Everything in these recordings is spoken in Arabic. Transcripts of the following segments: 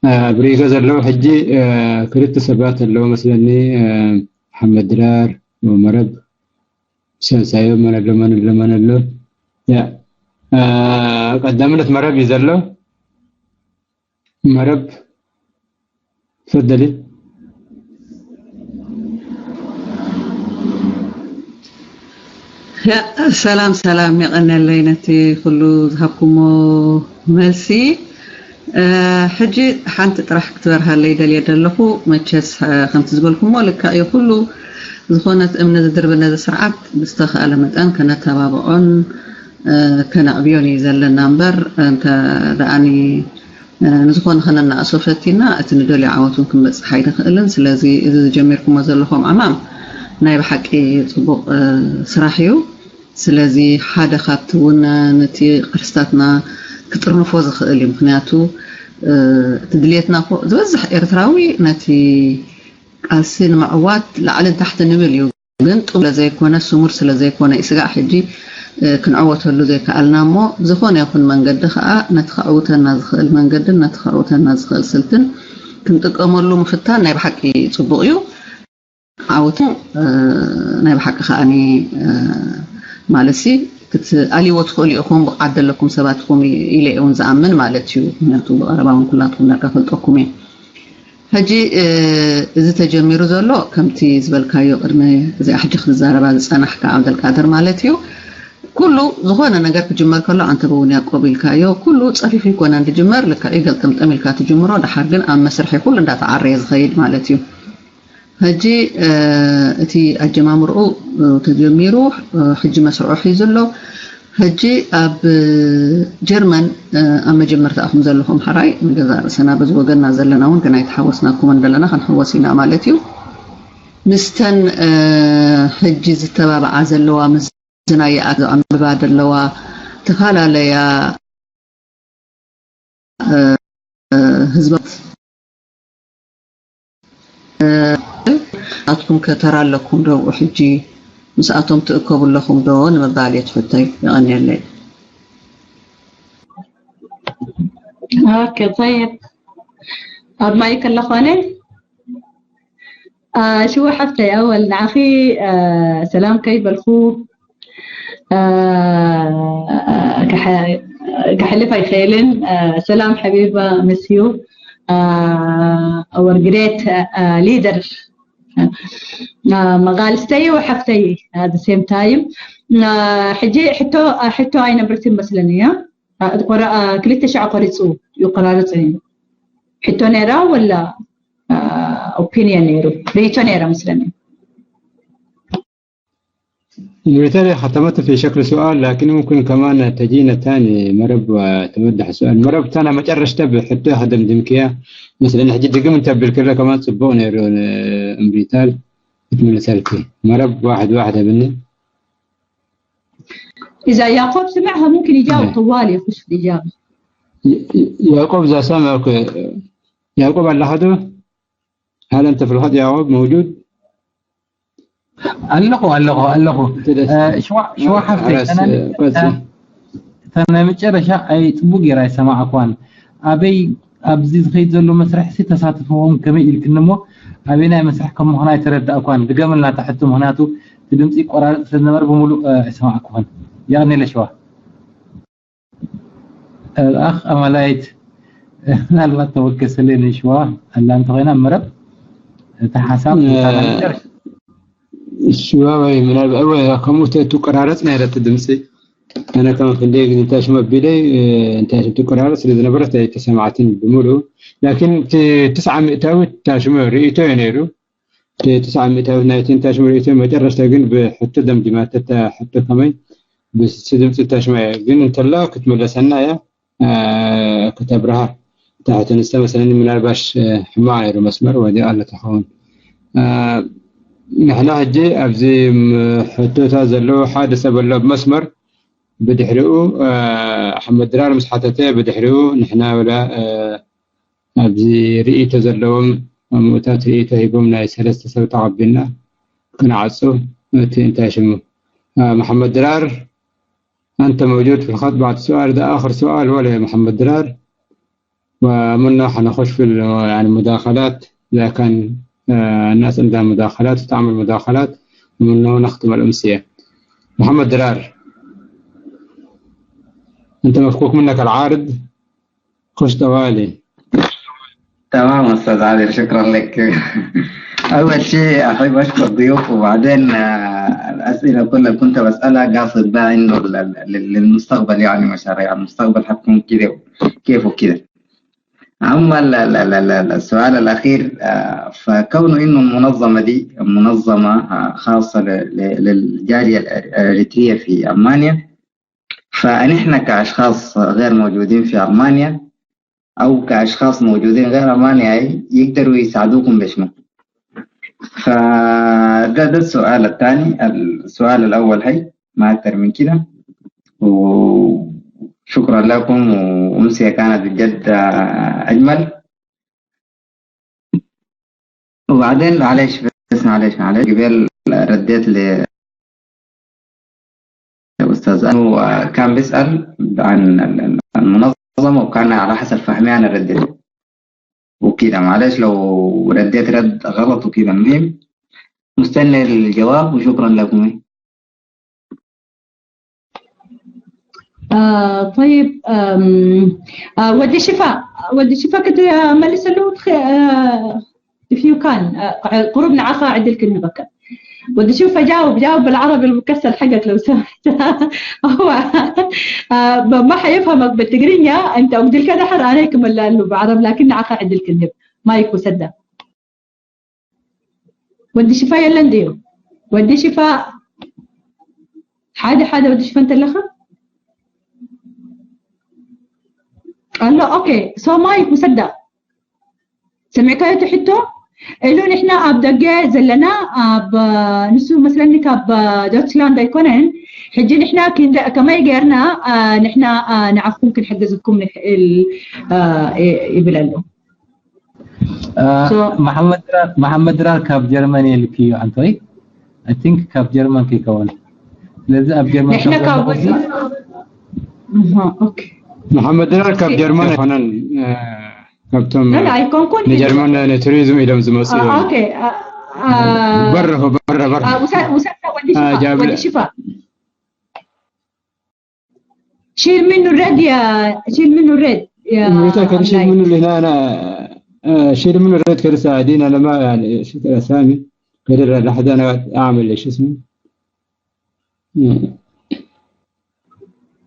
بريغا زلو حجي كريت سبات اللو مثلني محمد درار ومرب سايو من اللو يا قدمت مرب يزلو مرب تفضلي. يا سلام يقنا اللينتي كله ذهبكم ملسي حجي حانت طرح كتبرها اللي دليل دلخو ماتشس خمس زبلكم ولك اي كله زخونت امن دربنا ذا سرعات بستخال متان كانت تبابعون كان ابيوني زلنا نمبر انت داني نزخون خلنا اسوفتينا اتندولي عاوتون كم بس حيد خلن سلازي اذا جميركم زلخم امام ناي بحقي صبوق سراحيو سلازي حدا خاطونا نتي قرستاتنا كترنفو زخيل مخنياتو تدليتنا فوق زوزح إرتراوي نتي قاسين معوات لعلى تحت نمليو بنت ولا زي كونا سمر سلا زي كونا إسقاع حجي كنعوت له زي كألنا مو زخون يكون من قد خاء نتخاوتنا زخيل من قد نتخاوتنا زخيل سلتن كنت أمرلو مفتان نايب حكي صبغيو عوتو نايب حكي خاني مالسي كت علي وتخولي أخون بقعد لكم سباتكم إلى أون زعمن مالتيو ناتو بقرباهم كلاتكم نكفلتكم هجي إذا تجميرو زلو كمتي زبالكايو قرمي زي أحجي خذ الزهرة أنا حكا عبد القادر مالتيو كله زغوانا نقر بجمال كله عن تبوني أقوبي الكايو كله تصريفي كونا عند جمر لك إيقل كمت أمي الكاتو جمرو ده حرقن أم مسرحي كله ده تعريز غيد مالتيو هجي اتي الجمامرو تجميرو حجي مسرعو حيزلو هجي اب جرمن اما جمرت اخم زلهم حراي مجزار سنا بزوغنا زلنا ون كنا يتحوسناكم اندلنا خنحوسينا مالتيو مستن حجي زتبابع زلوا مزنا ياذو ام بادلوا تخالاليا حزبت أتكم كترى لكم دو وحجي مسأتم تأكبوا لكم دو نمبالي تفتي يعني الليل. اوكي طيب ما يكلفوني شو حفتي اول اخي سلام كيف الخو كحلفة خيلن سلام حبيبة مسيو our great leader مقال ستي وحفتي at the same time حجي حتو أين برتين مثلنيا كليت شعب قريتو يقرارتين حتو نيرا ولا opinion نيرو ريتو نيرا مثلني بالتالي ختمت في شكل سؤال لكن ممكن كمان تجينا ثاني مرب وتمدح سؤال مرب ثاني ما جرش تبع حتى خدم دمكيا مثلا حجي دقم تبع كله كمان صبون يرون امريتال من سالفي مرب واحد ابني إذا يعقوب سمعها ممكن يجاوب طوالي يخش في الإجابة يعقوب إذا سمعك يعقوب على هذا هل أنت في الخط يعقوب موجود؟ الله شو حفتي أنا متشرشة أي تبوغي راي سماع أكوان أبي أبزيز خيط زلو مسرح سي تساتفهم كمي يلكنمو أبينا مسرح كم هنا يترد أكوان دقاملنا تحتم هناتو تدمسي قرار سنمر بمولو سماع أكوان يعني لشوا الأخ أملايت الله توكل سليني شوا اللي أنت غينا مرب تحساب الشواوي من الأول كموت تقرارتنا إلى تدمسي أنا كمان في الليل أنت شو مبيلي أنت شو تقرارت اللي نبرت تسمعتين بمولو لكن 900 تاشمو ريتو ينيرو 900 نايتين تاشمو ريتو ما جرشت أجن بحتى دم دمات حتى كمان بس دمت تاشمو جن أنت لا كنت ملسنا يا كتبرها تحت نستمع مثلا من الباش حماير ومسمر ودي الله تخون نحن هجي أبزي حتى تازلو حادثة بلا بمسمر بدحرقو محمد درار مسحتته بدحرقو نحن ولا أبزي رئيته زلوم موتات رئيته يقومنا ثلاثة سوي تعبنا كنا عصو تنتاشمو محمد درار أنت موجود في الخط بعد السؤال ده آخر سؤال ولا يا محمد درار ومنه حنخش في يعني مداخلات إذا كان الناس عندها مداخلات وتعمل مداخلات، ومنه نختم الأمسية. محمد درار، أنت مفكوك منك العارض، خش توالي. تمام أستاذ عادل، شكرا لك. أول شيء أحب أشكر الضيوف، وبعدين الأسئلة كلها كنت بسألها قاصد بها إنه للمستقبل، يعني مشاريع المستقبل حتكون كده كيف وكده. أما السؤال الأخير، فكونه إنه المنظمة دي منظمة خاصة للجالية الأريترية في ألمانيا، فنحن كأشخاص غير موجودين في ألمانيا أو كأشخاص موجودين غير ألمانيا يقدروا يساعدوكم بشنو؟ فده السؤال الثاني. السؤال الأول هي ما أكثر من كده، وشكرا لكم، وأمسية كانت بجد أجمل. وبعدين معلش قبل رديت لأستاذ أنه كان بيسأل عن المنظمة، وكان على حسب فهمي أنا رديت وكده. معلش لو رديت رد غلط وكده. المهم مستني الجواب، وشكرا لكم. طيب، ودي شفاء كده ملس اللوت فيو كان قربنا عخا عدل كلمة بكر. ودي شوف جاوب بالعربي المكسر حقك لو سمحت. هو ما حيفهمك بالتقرينيا، انت أقدر كده حر عليكم اللي بعرب، لكن عخا عدل كلمة ما يكون سدى. ودي شفاء يلا نديو، ودي شفاء حاجة ودي شفاء انت اللخر. قال له اوكي سو مايك مصدق سمعك يا تحتو إلو نحنا أبدأ زلنا نسو مثلا نكاب دوتشلاند يكونن حجي نحنا كما يجرنا نحنا نعرف ممكن حجزكم يبلالو. محمد رال كاب جرماني اللي كيو عنتوي I think كاب جرمان كي كون لازم أب جرمان نحنا كاب أوكي. محمد رال كاب جرمان فنان كابتن لا يكون نجرمان نتوريزم إلى مزمسي. أوكي. برا ودي شفاء شيل منه الرد يا متأكد شيل منه اللي هنا أنا شيل منه الرد كده ساعدين. أنا ما يعني شفت الأسامي كده لحد أنا أعمل إيش اسمه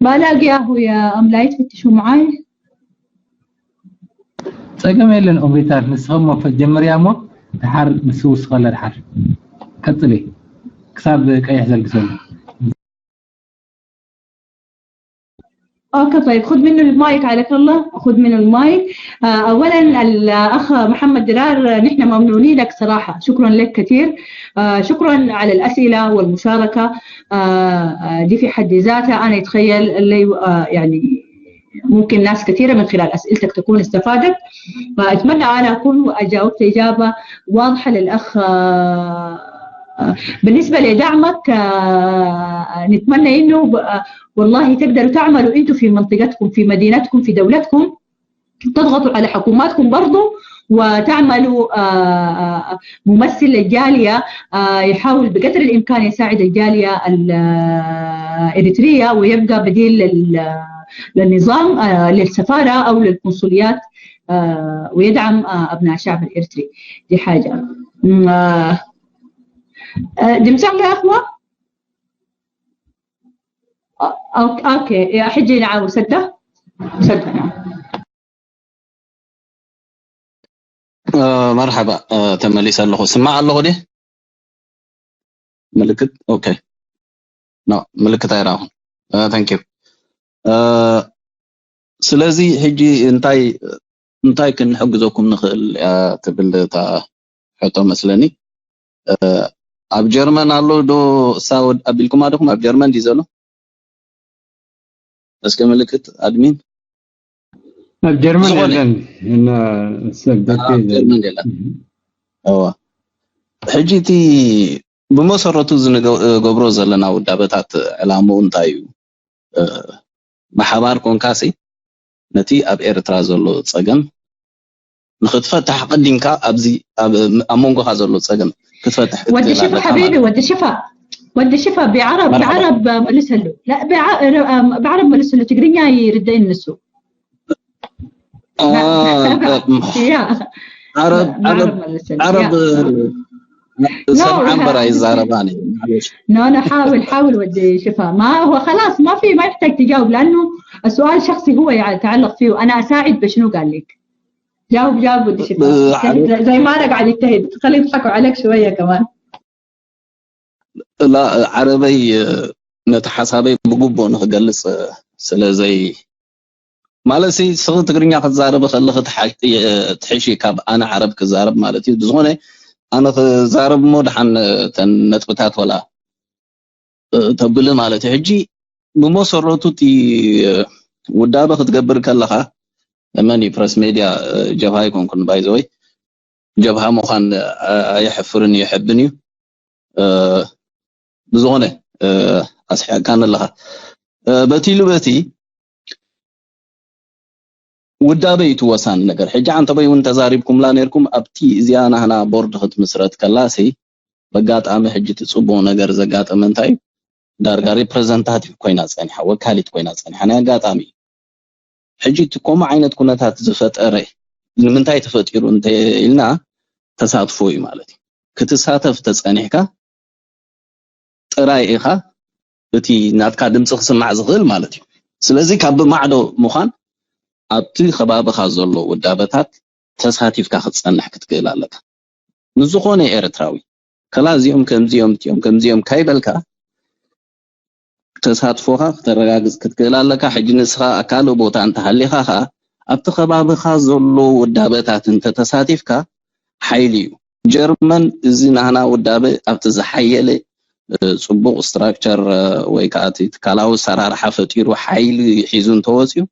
ما لاقيه يا أم لا يتفتشوا معاي. سأقوم إلى أمريكا نسخهم في الجمريامو تحر مسوس خلا الحر كتلي كساب كأي حزل قسم. اوكي طيب خذ منه المايك عليك الله، خذ منه المايك. اولا الاخ محمد درار نحن ممنونين لك صراحه، شكرا لك كثير. شكرا على الاسئله والمشاركه، دي في حد ذاتها انا اتخيل اللي يعني ممكن ناس كثيره من خلال اسئلتك تكون استفادت. فاتمنى انا اكون اجاوبت اجابه واضحه للاخ. بالنسبه لدعمك نتمنى انه والله تقدروا تعملوا انتم في منطقتكم في مدينتكم في دولتكم، تضغطوا على حكوماتكم برضو وتعملوا ممثل للجاليه يحاول بقدر الامكان يساعد الجاليه الاريتريه ويبقى بديل للنظام للسفاره او للقنصليات ويدعم ابناء الشعب الاريتري. دي حاجه. دمسح يا اخوه. اوكي يا حجي نعم سده نعم. مرحبا. تمليس الله سمع الله دي ملكت اوكي نو ملكت ايراهم ثانك يو. سلازي هجي انتاي كنحجزكم نخل تبل تا حطو مسلني اب جرمن الله دو ساود ابيلكم ادكم اب جرمن دي زلو اسكي ملكت ادمين اب جرمن ان سبدك جرمن ديلا اوا حجيتي بمسرته زنغبرو زلنا ودابتات علامو انتايو محبار كونكاسي نتي اب إيرترا زلو صقم نختفتح قديمكا ابزي امونغو زلو صقم كتفتح ودي شفا حبيبي ودي شفا بعرب ملسلو لا بعرب ملسلو تقرينيا يردين نسو عرب سمعان برا يزارباني انا حاول ودي شفا ما هو خلاص ما يحتاج تجاوب لانه السؤال شخصي هو يتعلق فيه انا اساعد بشنو قال لك جاوب ودي شفا زي ما انا قاعد اجتهد خلي يضحكوا عليك شويه كمان لا عربي نتحسابي بقبو نخجلس سلازي مالسي سو تقرينيا خزارب خلخ تحشي كاب انا عرب كزارب مالتي بزغونه انا زارب مودحن نطبتات ولا تبل مالتي حجي بمسرتو تي ودابه تقبر كلها لماني بريس ميديا جبهه يكون بايزوي جبهه مخان يحفرني يحبني بزغونه اسحا كان لها بتي ودابيت وسان ነገር ሕጂ አንተ በይ ወን ተዛሪብኩም ላነርኩም ኣብቲ እዚያና hana ቦርድ ህት መስረት ከላሲ በጋጣሚ ሕጂ ትጽቦ ነገር ዘጋጠመ እንታይ ዳርጋ ሪፕሬዘንታቲቭ ኮይና ጸንሐ ወካሊት ኮይና ጸንሐ ና ጋጣሚ ሕጂ ትኮም አይነት ኩነታት ዝፈጠረ ንምንታይ ተፈጢሩ እንተ ኢልና ተሳትፎ እዩ ማለት ክትሳተፍ ተጸንሕካ ጥራይ ኢኻ እቲ ናትካ ድምጽ ክስማዕ ዝኽእል ማለት እዩ ስለዚህ ካብ ማዕዶ ምዃን ኣብቲ ከባቢኻ ዘሎ ወዳበታት ተሳቲፍካ ክትጸንሕ ክትክእል ኣለካ ንዝኾነ ኤርትራዊ ከላዚኦም ከምዚኦም ካይበልካ ተሳትፎኻ ተረጋግጽ ክትክእል ኣለካ ሕጂ ንስኻ ኣካል ቦታ እንተ ሃሊኻ ኣብቲ ከባቢኻ ዘሎ ወዳበታት እንተ ተሳቲፍካ ሓይሊ እዩ ጀርመን እዚ ናህና ወዳበ ኣብቲ ዝሓየለ ጽቡቕ ስትራክቸር ወይ ካቲ ትካላው ሰራርሓ ፈጢሩ ሓይሊ ሒዙን ተወጽዩ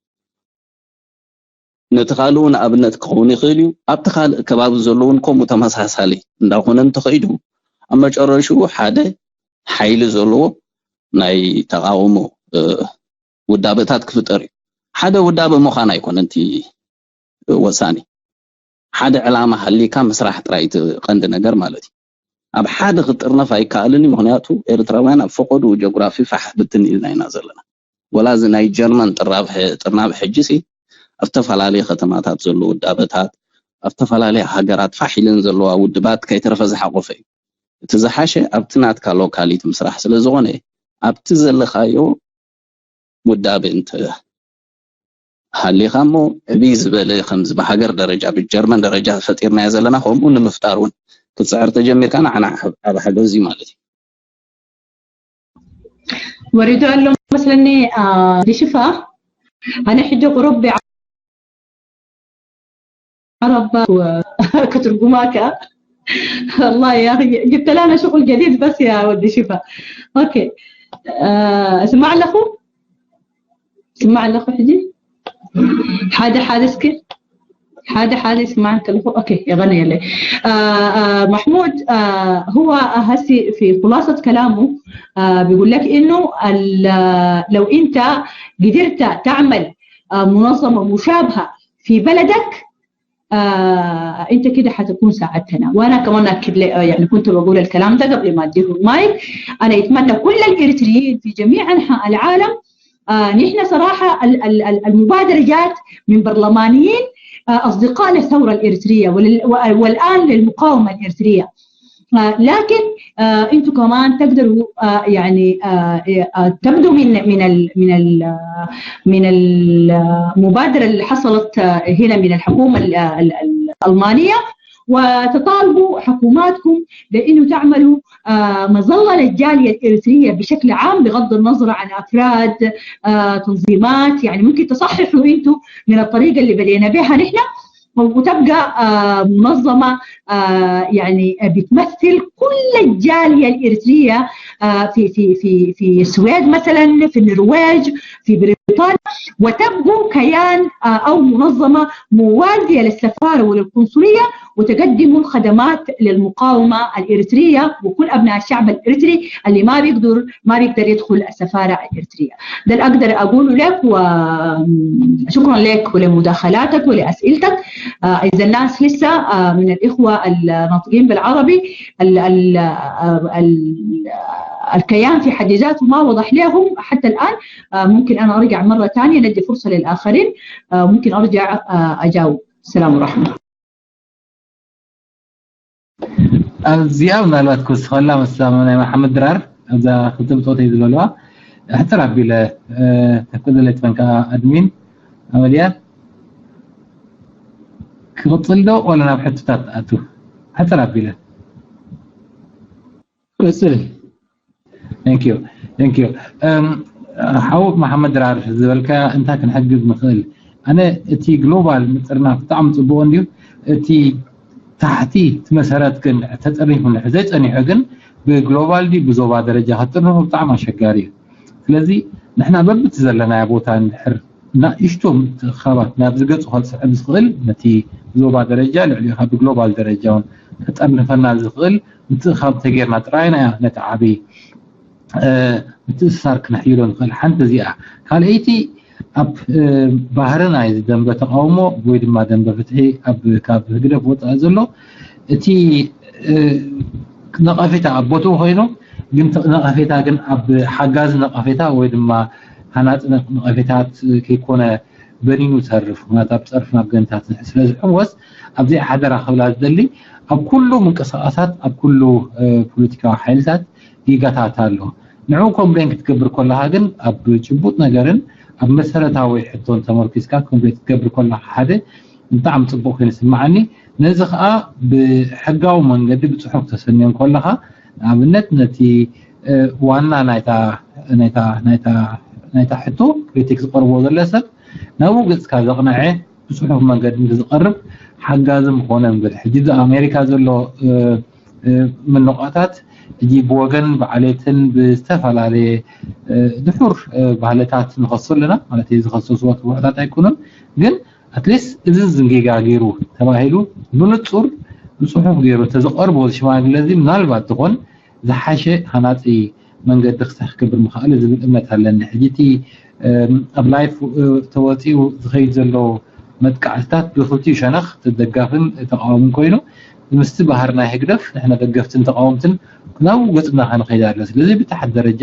نتخالون أبنت كوني خليو أبتخال كباب زلون كم متمسحسالي نداخون تخيدو أما جرشو حدا حيل زلو ناي تقاومو ودابتات كفتري حدا ودابة مخانا يكون انتي وساني حدا علامة حلي كام مسرح ترايت قند نجر مالتي أب حدا خطرنا فاي كالني مهنياتو إرتراوان فقدوا جغرافي فحبتني إذا ينازلنا ولا زناي جرمن ترناب حجسي افتفلالي ختماتات زلو ودابتات افتفلالي حجرات فاحلن زلو ودبات كيترفز حقفي تزحاشه ابتنات كالوكاليت مسرح سلازونه ابتزل خايو وداب انت حلي خمو بيز بلا خمس بحجر درجه بالجرمن درجه فطيرنا يزلنا هم ونمفتارون تسعر تجمير كان انا ابا حجزي مالتي وريد اقول لهم مثلا دي شفا انا حجه قرب عرب كترجماك الله يا اخي جبت لنا شغل جديد بس يا ودي شفا اوكي اسمع لاخو حجي حدا يسمعك الاخو اوكي يغني لي محمود هو هسي في خلاصه كلامه بيقول لك انه لو انت قدرت تعمل منظمه مشابهه في بلدك انت كده حتكون ساعدتنا وانا كمان اكد يعني كنت بقول الكلام ده قبل ما اديه المايك انا اتمنى كل الاريتريين في جميع انحاء العالم نحن صراحه المبادره جات من برلمانيين اصدقاء للثوره الاريتريه والان للمقاومه الاريتريه لكن انتم كمان تقدروا يعني تبدوا من المبادره اللي حصلت هنا من الحكومه الالمانيه وتطالبوا حكوماتكم بانه تعملوا مظله للجاليه الاريتريه بشكل عام بغض النظر عن افراد تنظيمات يعني ممكن تصححوا انتم من الطريقه اللي بدينا بها نحن وتبقى منظمة يعني بتمثل كل الجالية الإريترية في السويد مثلا في النرويج في بريطانيا وتبقوا كيان أو منظمة موازية للسفارة وللقنصلية وتقدموا الخدمات للمقاومة الإريترية وكل أبناء الشعب الإريتري اللي ما بيقدر يدخل السفارة الإريترية. ده اللي أقدر أقوله لك، وشكرا لك ولمداخلاتك ولأسئلتك. إذا الناس لسه من الإخوة الناطقين بالعربي الكيان في حد ذاته ما وضح لهم حتى الآن، ممكن أنا أرجع مرة ثانية ندي فرصة للآخرين، ممكن أرجع أجاوب. السلام ورحمة. أزياء ምናልባት ኩስ خلا مسامنا محمد درار إذا خطبت وتيد لولوا حتى ربي له تقدلت فنك أدمين عمليات كقتل ده ولا نبحث تاتو حتى ربي له قصر. Thank you. حاوب محمد درار زبالك أنت كنحجز مثل أنا تي جلوبال مترنا بتعم تبون ديو تي تحتي مسارات كن تتريه من حزيت أني حجن بجلوبال دي بزوبا درجة هترنه بتعم شجاري. لذي نحن ببت زلنا يبوتان حر نا إشتم خابات نابزقت وخلص أبزغل نتي زوبا درجة لعليها بجلوبال درجة تترنا فنا زغل متخاب تغيرنا تراينا نتعبي متسار كنحيلون خل حنت زيا قال ايتي اب بحرنا يزدم بتقاومو ويد ما دم بفتحي اب كاب هدف وطا زلو تي نقفتا ابوتو هينو ግን ነቀፌታ ግን ኣብ ሓጋዝ ነቀፌታ ወይ ድማ ሃናጽ ነቀፌታት ከይኮነ በኒኑ ተርፍ ማለት ኣብ ጸርፍ ናብ ገንታት ስለዚ ሕወስ ኣብዚ ሓደራ ክብላ ዝደሊ ኣብ ኩሉ ምንቅስቃሳት ኣብ ኩሉ ፖለቲካዊ ሓይልታት ይጋታት ኣሎ ንዑ ኮምፕሌን ክትገብር ከለኻ ግን ኣብ ጭቡጥ ነገርን ኣብ መሰረታዊ ሕቶን ተመርኪዝካ ኮምፕሌን ክትገብር ከለኻ ሓደ ብጣዕሚ ጽቡቕ ኮይኑ ይስምዓኒ ነዚ ከዓ ብሕጋዊ መንገዲ ብጽሑፍ ተሰንዮም ከለኻ ኣብነት ነቲ ዋና ናይታ ሕቶ ክሪቲክ ዝቀርቦ ዘሎ ሰብ ናብኡ ገጽካ ዘቕንዐ ብጽሑፍ መንገዲ ዝቐርብ ሓጋዝም ኾነ እንግዲህ ሕጂ ኣሜሪካ ዘሎ ምንቆታት እጂ ብወገን ባዕሌትን ብዝተፈላለየ ድሑር ባህለታት ንኸሰሉና ማለት እዩ ዝኸሰሱ ወጣት ኣይኮኑን ግን ኣትሊስት እዚ ዝንጌጋ ገይሩ ተባሂሉ ብንጹር ብጽሑፍ ገይሩ ተዘቀርቦ ሽማግለ እዚ ምናልባት ትኾን ዝሓሸ ሃናጺ መንገዲ ክክብር ምኽኣል ዝብል እምነት ኣለኒ ሕጂቲ ኣብ ላይፍ ተወፂኡ ዝኸይድ ዘሎ መጥቃዕትታት ብኽልቲኡ ሸነኽ ተደጋፍን ተቃወምን ኮይኑ ምስቲ ባህርና ይግደፍ ንሕና ደገፍትን ተቃወምትን ናብኡ ገጽና ክንኸይድ ኣሎ ስለዚ ብታሕት ደረጃ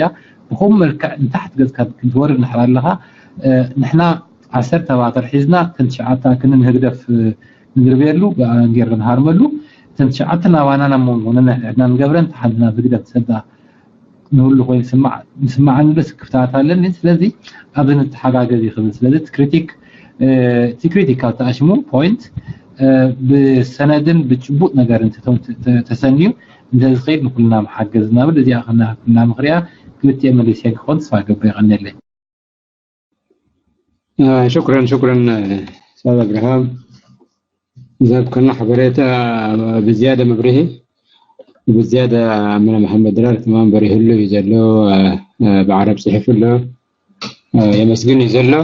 ብኹም መልክዕ ንታሕት ገጽካ ክትወርድ ንሕና ኣለኻ ንሕና 10 ተባተር ሒዝና ክንትሸዓታ ክንህግደፍ ንድርቤሉ ጌርና ሃርመሉ تنشعت نوانا نمون نجبرن تحدنا بقدر تصدق نقول له كويس نسمع عن بس كفتات لأن لذي أظن الحاجة جدي خبز لذي تكريتيكال تأشمو بوينت بسندن بتشبوت نجارن تسنيو ده صغير نقولنا محجزنا بدي أخذنا كنا مغريا كلتي أمليسيا خالص فاقبل غني لي. شكرا أستاذ إبراهيم. إذا كنا حبريته بزيادة مبريه وبزيادة من محمد درار تمام بريه له يزلو بعرب صحيح له يمسكين يزلو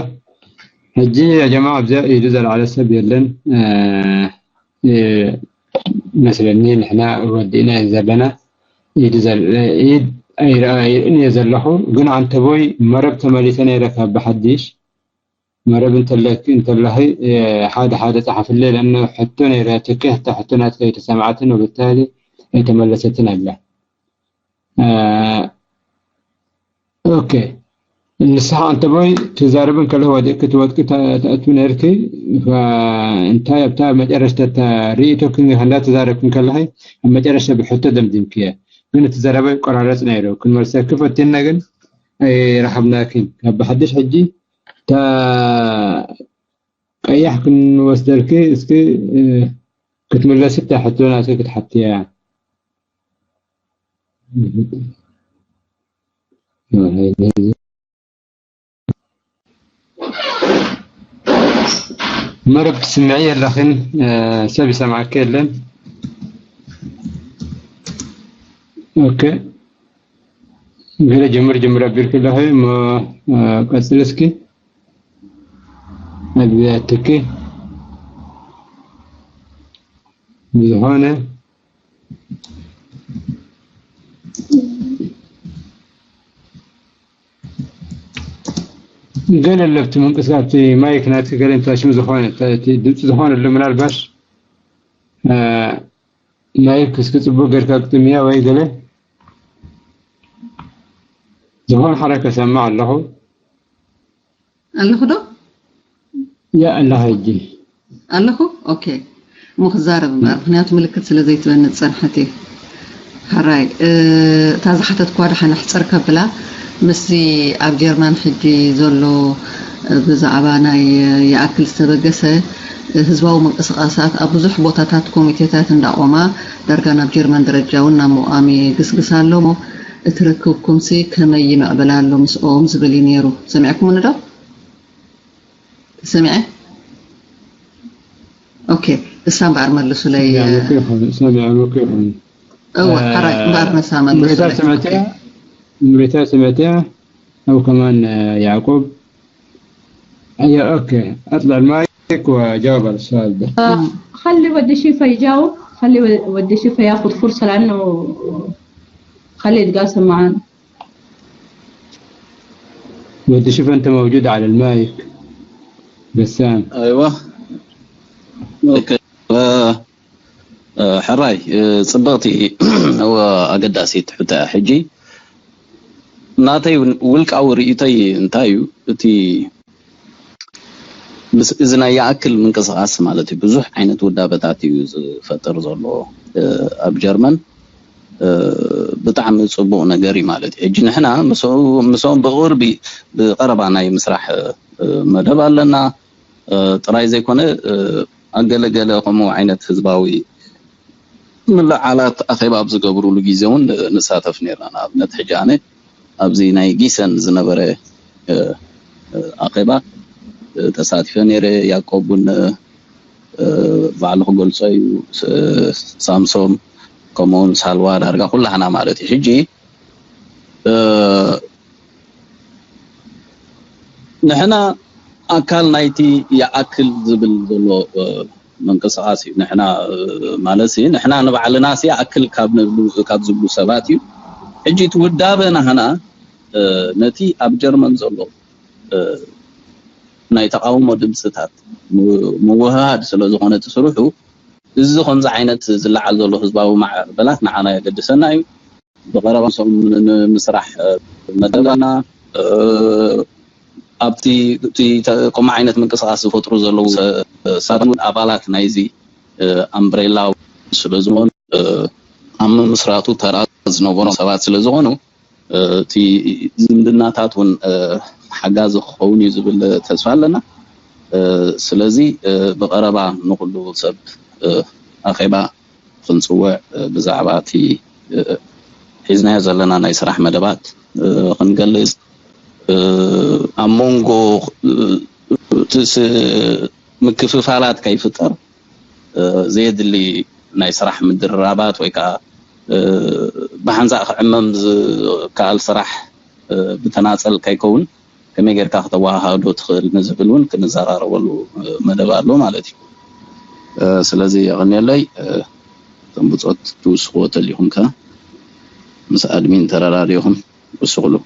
هجي يا جماعة بزيادة يجزل على السبيل لن مثلا نين إحنا ودينا يزلنا يجزل إن يزله قلنا عن تبوي مرب تمالي سنة ركب بحديش مرب انت لهي حادث صحف الليل لانه حتون يراتكه تحتنا تسمعتنا وبالتالي يتملستنا له اوكي النصح انت بوي تزاربن كله ودك توقت تاتون يركي فانت بتاع مجرشت ريتو كن هلا تزاربن كله مجرش بحته دمدمكيه من تزاربن قرارات نيرو كن مرسكفتنا ግን رحبناكين بحدش حجي تا قيح كن وصدرك اسكي كتملى 6 حتى انا سكت حتى يعني مرب سمعيه الاخن سبي سمعك كلن اوكي غير جمر بيرك له ما قصلسكي أبياتك بزهانة قال اللي بتمون قصاتي مايك ناتي قال انت شو زهانة زهانة اللي من الباش مايك كسكت بوجر كاكتمية وي قال زهان حركة سمع الله الله ده يا الله يجي الله اوكي مخزارب مخنيات ملكت ስለዘይ ትበንጽ ጸንሐቲ حراي تازحتت كواده حنحصر كبلا مسي اب جرمن حجي زلو بزعባ ናይ ياكل ዝተበገሰ ህዝባዊ መንቀሳቀሳት ኣብ ብዙሕ ቦታታት ኮሚቴታት እንዳቆማ ዳርጋና ኣብ ጀርመን ደረጃውና ሙአሚ ግስግሳለሞ እትረክብኩም ሲ ከመይ ይመዕበላሎ ምስኦም ዝብል ነይሩ ሰሚዕኩም ንዶ سمعي اوكي السام بعد ملسو لي سامع وكيف ايوه حرك بعد ما سامع مريتا سمعتها او كمان يعقوب هي اوكي اطلع المايك وجاوب على السؤال ده خلي ودي شيفا يجاوب خلي ودي شيفا ياخذ فرصه لانه خلي يتقاسم معانا ودي شيفا انت موجود على المايك بسام ايوه اوكي حراي صبغتي هو اقداسي تحت حجي ناتي ولك او ريتي انتايو تي بس اذا ياكل من قصاص مالتي بزح عينت ودابتات يفطر زلو اب جرمن بطعم صبو نغري مالتي اجي نحنا مسوم بغربي بقربانا مسرح مدب لنا طراي زي كونه اغلغله قمو عينت حزباوي من لعالات اخيباب زغبرو لغيزون نساتف نيرنا ابنت حجانه ابزي ناي غيسن زنبره اخيبا تساتف نير يعقوبن بعلو غلصي سامسون كومون سالوا دارغا كلنا مالتي حجي نحنا اكل نايتي ياكل زبل زلو منقصاسي نحنا مالسي نحنا نبعلنا سي اكل كاب زبلو سباتي اجي تودابنا هنا نتي اب جرمن زلو ناي تقاومو دمستات موهاد سلازونه تسرحو እዚ ከምዛ ዓይነት ዝለዓል ዘሎ ህዝባዊ ማዕበላት ንዓና የገድሰና እዩ بقربا مسرح مدبنا ابتي كم عينت من قصاص فطرو زلو سادون ابالات نايزي امبريلا سلازون ام مسراتو تراز نوبونو سبات سلازونو تي زمدناتاتون حجاز خوني زبل تسفالنا سلازي بقربا نقولو سب اخيبا فنصوع بزعباتي حزنا زلنا ناي سراح مدبات خنقلز امونغو تس مكففالات كيفطر زيد اللي ناي سراح مدرابات ويكا بحنزا عمم كال سراح بتناصل كيكون كمي غيركا تواهادو تخل نزبلون كنزارارولو مدبالو مالتي سلازي اغني لي تنبصت توسخوت ليهم كا مس ادمين تراراريهم وسغلو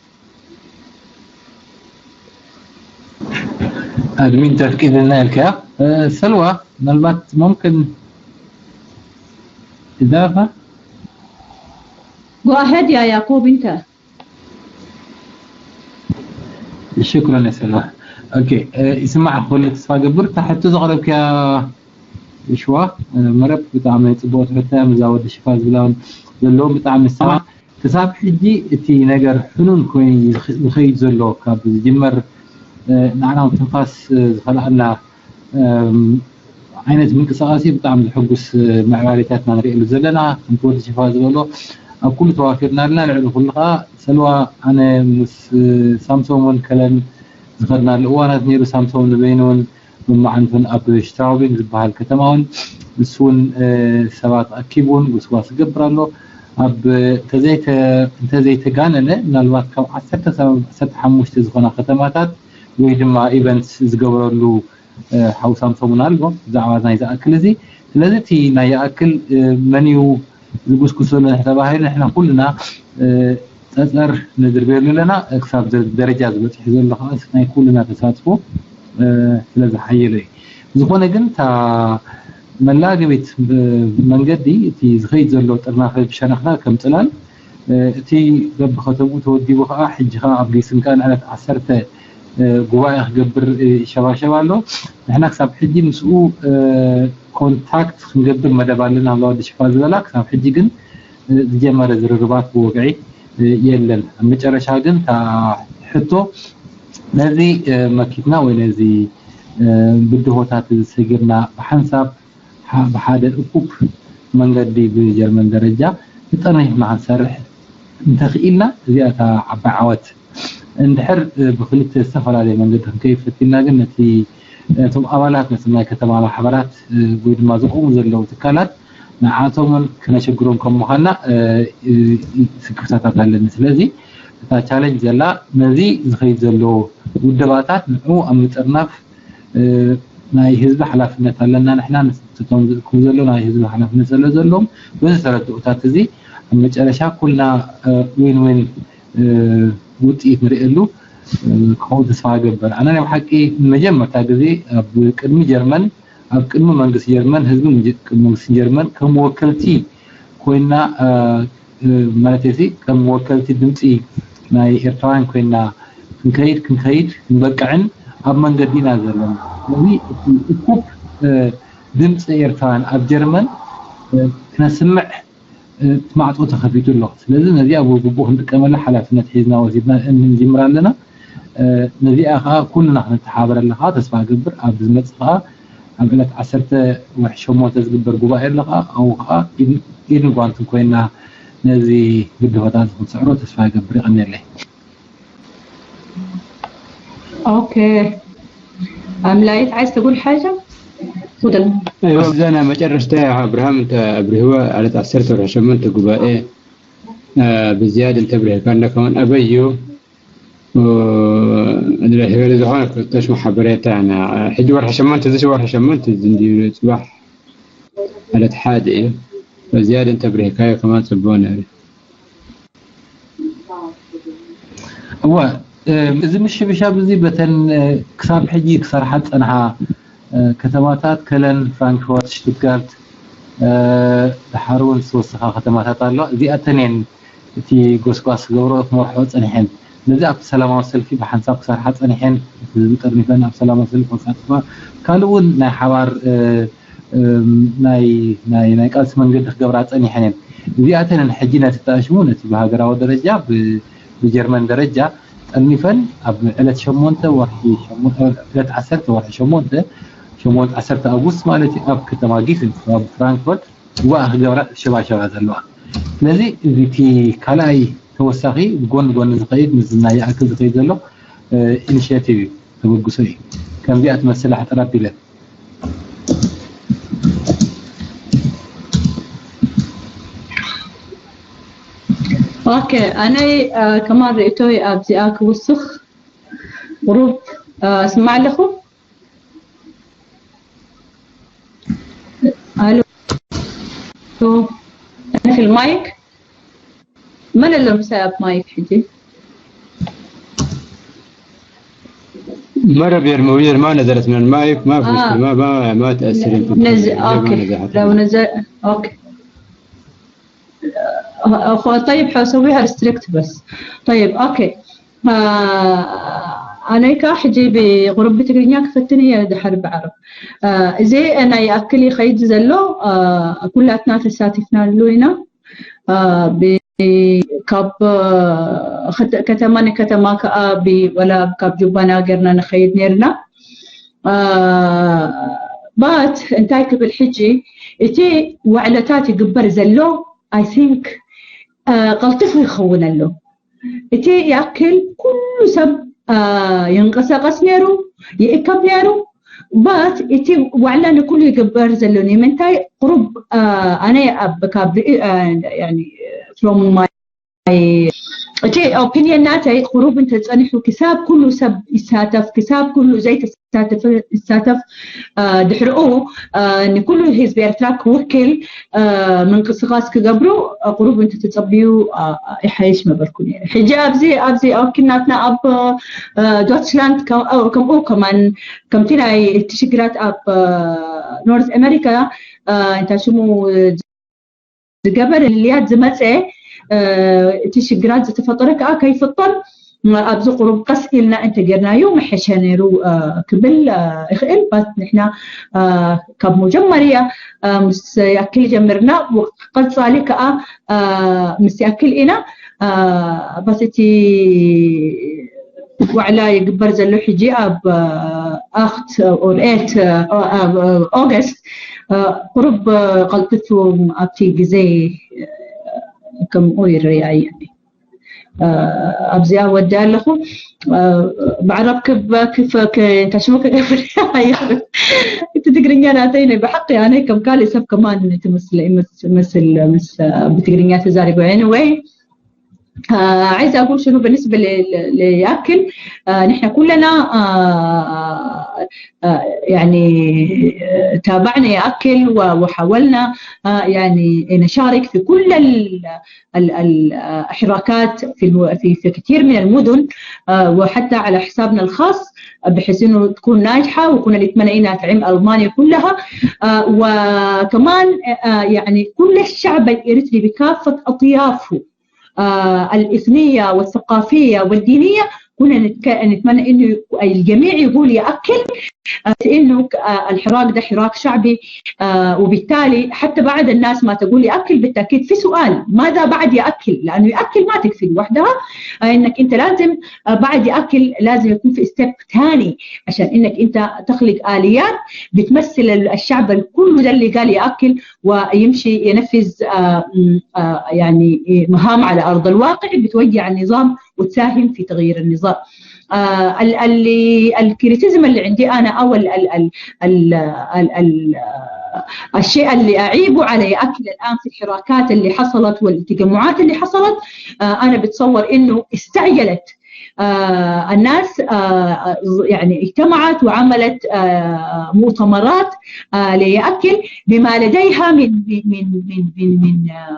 ادمين تفكير لنا الكا سلوى ملبات ممكن اضافه go ahead يا يعقوب انت شكرا يا سلوى اوكي اسمع خلي تصفى قبر تحت زغربك يا شوا مرب بتاعم يصبوت حتى مزاود الشفاز بلاون زلو بتاعم السمع كساب حجي تي نجر حنون كوين يخيد زلو كاب جمر نعناو تنفاس خلقنا عينت من قصاصي بتاعم الحقوس معواريتاتنا نريق له زلنا نقول الشفاز بلو كل توافرنا لنا العلو كلها سلوى انا مس سامسونج كلام ذكرنا الاوانات نيرو سامسونج بينون بمعنفن اب شتراوبين زبال كتماون بسون سبات اكيبون وسواس قبرالو اب تزيت غاننه نالوات كم 10 15 زغنا ختماتات وي دما ايفنتس زغبرلو حو سامسونج نالغو زعما ناي زاكلزي ስለዚህ ቲ ናይ ያክል መንዩ ዝጉስኩሰሉ ተባሂሉ احنا كلنا تصر ندربير لنا اكثر درجه ዝበፅሕ ዘሎ خاص ናይ كلنا ተሳትፎ ስለዚህ حيله ዝኾነ ግን ታ መላገቤት መንገዲ እቲ ዝኸይድ ዘሎ ጥርናፈ ብሸነኽና ከም ጽላል እቲ በብኸተሙ ተወዲቡ ከዓ ሕጂ ከዓ ኣብ ጌስንካን ዓለት 10 ጉባኤ ክገብር ይሸባሸብ ኣሎ ንሕና ክሳብ ሕጂ ምስኡ ኮንታክት ክንገብር መደብ ኣለና ኣብ ወዲ ሽፋ ዝበላ ክሳብ ሕጂ ግን ዝጀመረ ዝርርባት ብወግዒ የለን ኣብ መጨረሻ ግን ታ ሕቶ ነዚ መኪትና ወይ ነዚ ብድሆታት ዝሰግርና ብሓንሳብ بحاجة أكوب من قدي بجرمن درجة تطنيه مع السرح انتخيلنا زيادة عبعوات اندحر بخليت السفر عليه من قدهم كيف تلنا قلنا في ثم أولات مثل كتب على حبرات ويد ما زقوم زلوا تكالات نعاتهم كنا شكرهم كم مخنا سكرتات على المثل ذي فتشالنج زلا نذي زخيد زلوا والدباتات نحو أم ترناف ናይ ህዝቢ ሓላፍነት ኣለና ንሕና ንስተቶም ዝልኩም ዘሎ ናይ ህዝቢ ሓላፍነት ዘለሎም በዝተረድኡታት እዚ ኣብ መጨረሻ ኩልና ዊን ዊን ውጤት ንርእየሉ ክኸው ተስፋ ገበር ኣነ ናይ ሓቂ መጀመርታ ግዜ ኣብ ቅድሚ ጀርመን ኣብ ቅድሚ መንግስቲ ጀርመን ህዝቢ መንግስቲ ጀርመን ከም ወከልቲ ኮይና ማለት እዚ ከም ወከልቲ ድምፂ ናይ ኤርትራውያን ኮይና ክንከይድ ክንበቅዕን ኣብ መንገዲና ዘለና ነዚ እኩብ ድምፂ ኤርትራውያን ኣብ ጀርመን ክነስምዕ ማዕጦ ተኸፊቱ ኣሎ ስለዚ ነዚ ኣብ ግቡእ ክንጥቀመላ ሓላፍነት ሒዝና ወሲድና እንጅምር ኣለና ነዚኣ ከዓ ኩልና ክንተሓበር ኣለኻ ተስፋ ገብር ኣብ ዝመፅእ ከዓ ኣብ ዕለት 18 ዝግበር ጉባኤ ኣለኻ ኣው ከዓ ኢድን ጓንትን ኮይና ነዚ ግድሆታት ክንስዕሮ ተስፋ ገብር ይቐኒለይ اوكي عملايت عايز تقول حاجه تفضل ايوه انا ما جرشتها يا ابراهيم انت ابرهوا على تاثرت رشمنت غباء بزياده انت ابرهوا كان كمان ابيو اللي هي زهانك تش محبريت انا حج ورح شمنت زي ورح شمنت زندي صباح على تحادي وزياده انت ابرهوا كمان صبونه هو እዚ ምሽብሻ በዚ በተን ክሳብ ሕጂ ክሰርሓ ፀንሓ ከተማታት ከለን ፍራንክፈርት ሽቱትጋርት ድሓሩን ዝተወሰኻ ከተማታት ኣሎ እዚኣተንን እቲ ጎስጓስ ገብሮ ክመርሖ ፀኒሐን ነዚ ኣብ ሰላማዊ ሰልፊ ብሓንሳብ ክሰርሓ ፀኒሐን ዝጠርኒፈን ኣብ ሰላማዊ ሰልፊ ወሳጥፋ ካልእ እውን ናይ ሓባር ናይ ቃልሲ መንገዲ ክገብራ ፀኒሐን እዚኣተንን ሕጂ ነቲ ተኣሽሙ ነቲ ብሃገራዊ ደረጃ ብጀርመን ደረጃ أنيفن أب على شمونته وحي شمونته على 10 وحي شمونته 10 أغسطس مالتي أب كتماجيس أب فرانكفورت وأخجرت شباشة زلوا لذي في كلاي توسعي جون زقيد مزنا يأكل زقيد زلوا إنشياتيف توجسي كان بيئة مسلحة رابيلة اوكي انا كمان رأيتوي ابزياك وسخ غروب اسمع لكم الو انا في المايك من اللي مساب مايك حجي مرة بيرموير ما نزلت من المايك ما في مشكلة ما تأثر اوكي لو نزل اوكي طيب حاسويها ريستريكت بس طيب اوكي انا كحجي بغرب تقرينيا كفتني دحر بعرف زي انا ياكلي خيد زلو كلاتنا تساتفنا لوينا بكاب كتما كابي ولا كاب جبانا غيرنا نخيد نيرنا بات انتايك بالحجي اتي وعلتاتي قبر زلو I think قلطفه يخون له إتي يأكل كل سب ينقصقص نيرو يأكل نيرو بات إتي وعلنا كل يقبر زلوني من تاي قرب أنا أب كاب يعني from my أجي opinion ناتي قروب أنت تصنحوا كساب كله سب يساتف كساب كله زي يساتف دحرقوه إن كله هيز بيرتراك وكل من قصص كجبرو قروب أنت تتصبيو إحيش ما بركون يعني حجاب أبزي أو كناتنا أب دوتشلاند كم كمان كم تلاقي تشجرات أب نورث أمريكا أنت شو جبر اللي زمتة تشجرات تفطرك كيف فطر أبزو قرب قسئلنا أنت جرنا يوم حشانيرو قبل إخيل بس نحنا كمجمرية مسيأكل جمرنا وقد صالك مسيأكل إنا بس تي وعلى يقبر زلو حجي أب أخت أو 8 أغسطس قرب قلتهم أبتي زي كم أوير يعني أبزي أود لكم بعرف كيف تشوفك كيف أنت تقرين أنا تيني بحقي أنا كم كالي سب كمان مثل بتقرين تزاري بعينه وين عايزة أقول شنو بالنسبة ليأكل نحن كلنا يعني تابعنا يأكل وحاولنا يعني نشارك في كل الحراكات في كثير من المدن وحتى على حسابنا الخاص بحيث انه تكون ناجحه وكنا نتمنى انها تعم المانيا كلها وكمان يعني كل الشعب الاريتري بكافه اطيافه الإثنية والثقافية والدينية كنا نتمنى إنه الجميع يقول يأكل إنه الحراك ده حراك شعبي وبالتالي حتى بعد الناس ما تقول يأكل بالتأكيد في سؤال ماذا بعد يأكل لأنه يأكل ما تكفي لوحدها إنك أنت لازم بعد يأكل لازم يكون في ستيب ثاني عشان إنك أنت تخلق آليات بتمثل الشعب الكل ده اللي قال يأكل ويمشي ينفذ يعني مهام على أرض الواقع بتوجع النظام وتساهم في تغيير النظام. الكريتيزم اللي عندي أنا أو الشيء اللي أعيبه على أكل الآن في الحراكات اللي حصلت والتجمعات اللي حصلت أنا بتصور إنه استعجلت الناس يعني اجتمعت وعملت مؤتمرات ليأكل بما لديها من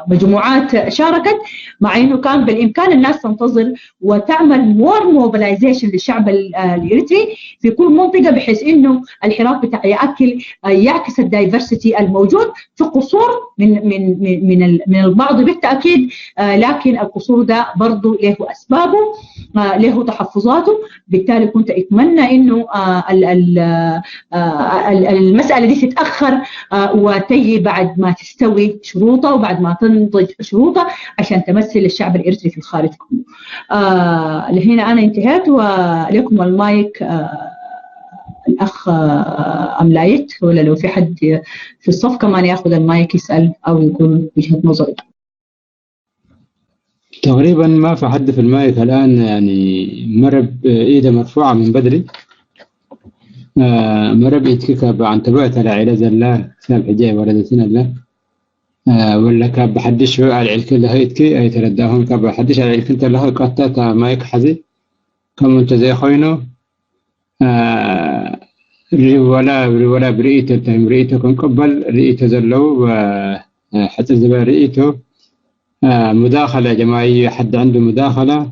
مجموعات شاركت مع انه كان بالامكان الناس تنتظر وتعمل مور موبلايزيشن للشعب الاريتري في كل منطقه بحيث انه الحراك بتاع يأكل يعكس الدايفرسيتي الموجود في قصور من البعض بالتاكيد لكن القصور ده برضه له اسبابه له تحفظاته بالتالي كنت اتمنى انه المساله دي تتاخر وتجي بعد ما تستوي شروطها وبعد ما تنضج شروطها عشان تمثل الشعب الاريتري في الخارج كله. لهنا انا انتهيت ولكم المايك الاخ املايت ولا لو في حد في الصف كمان ياخذ المايك يسال او يقول وجهه نظره. تقريبا ما في حد في المايك الآن يعني مرب إيده مرفوعة من بدري مرب إيدك عن تبعت على علاج الله سامح جاي وردتنا الله ولا كاب بحدش على الكل هيتك أي ترداهم كاب بحدش على الكل الله قطعت مايك حزي كم أنت زي خوينه ولا بريئته تهم ريئته كن قبل ريئته زلوا حتى زبا ريئته مداخلة جماعية حد عنده مداخلة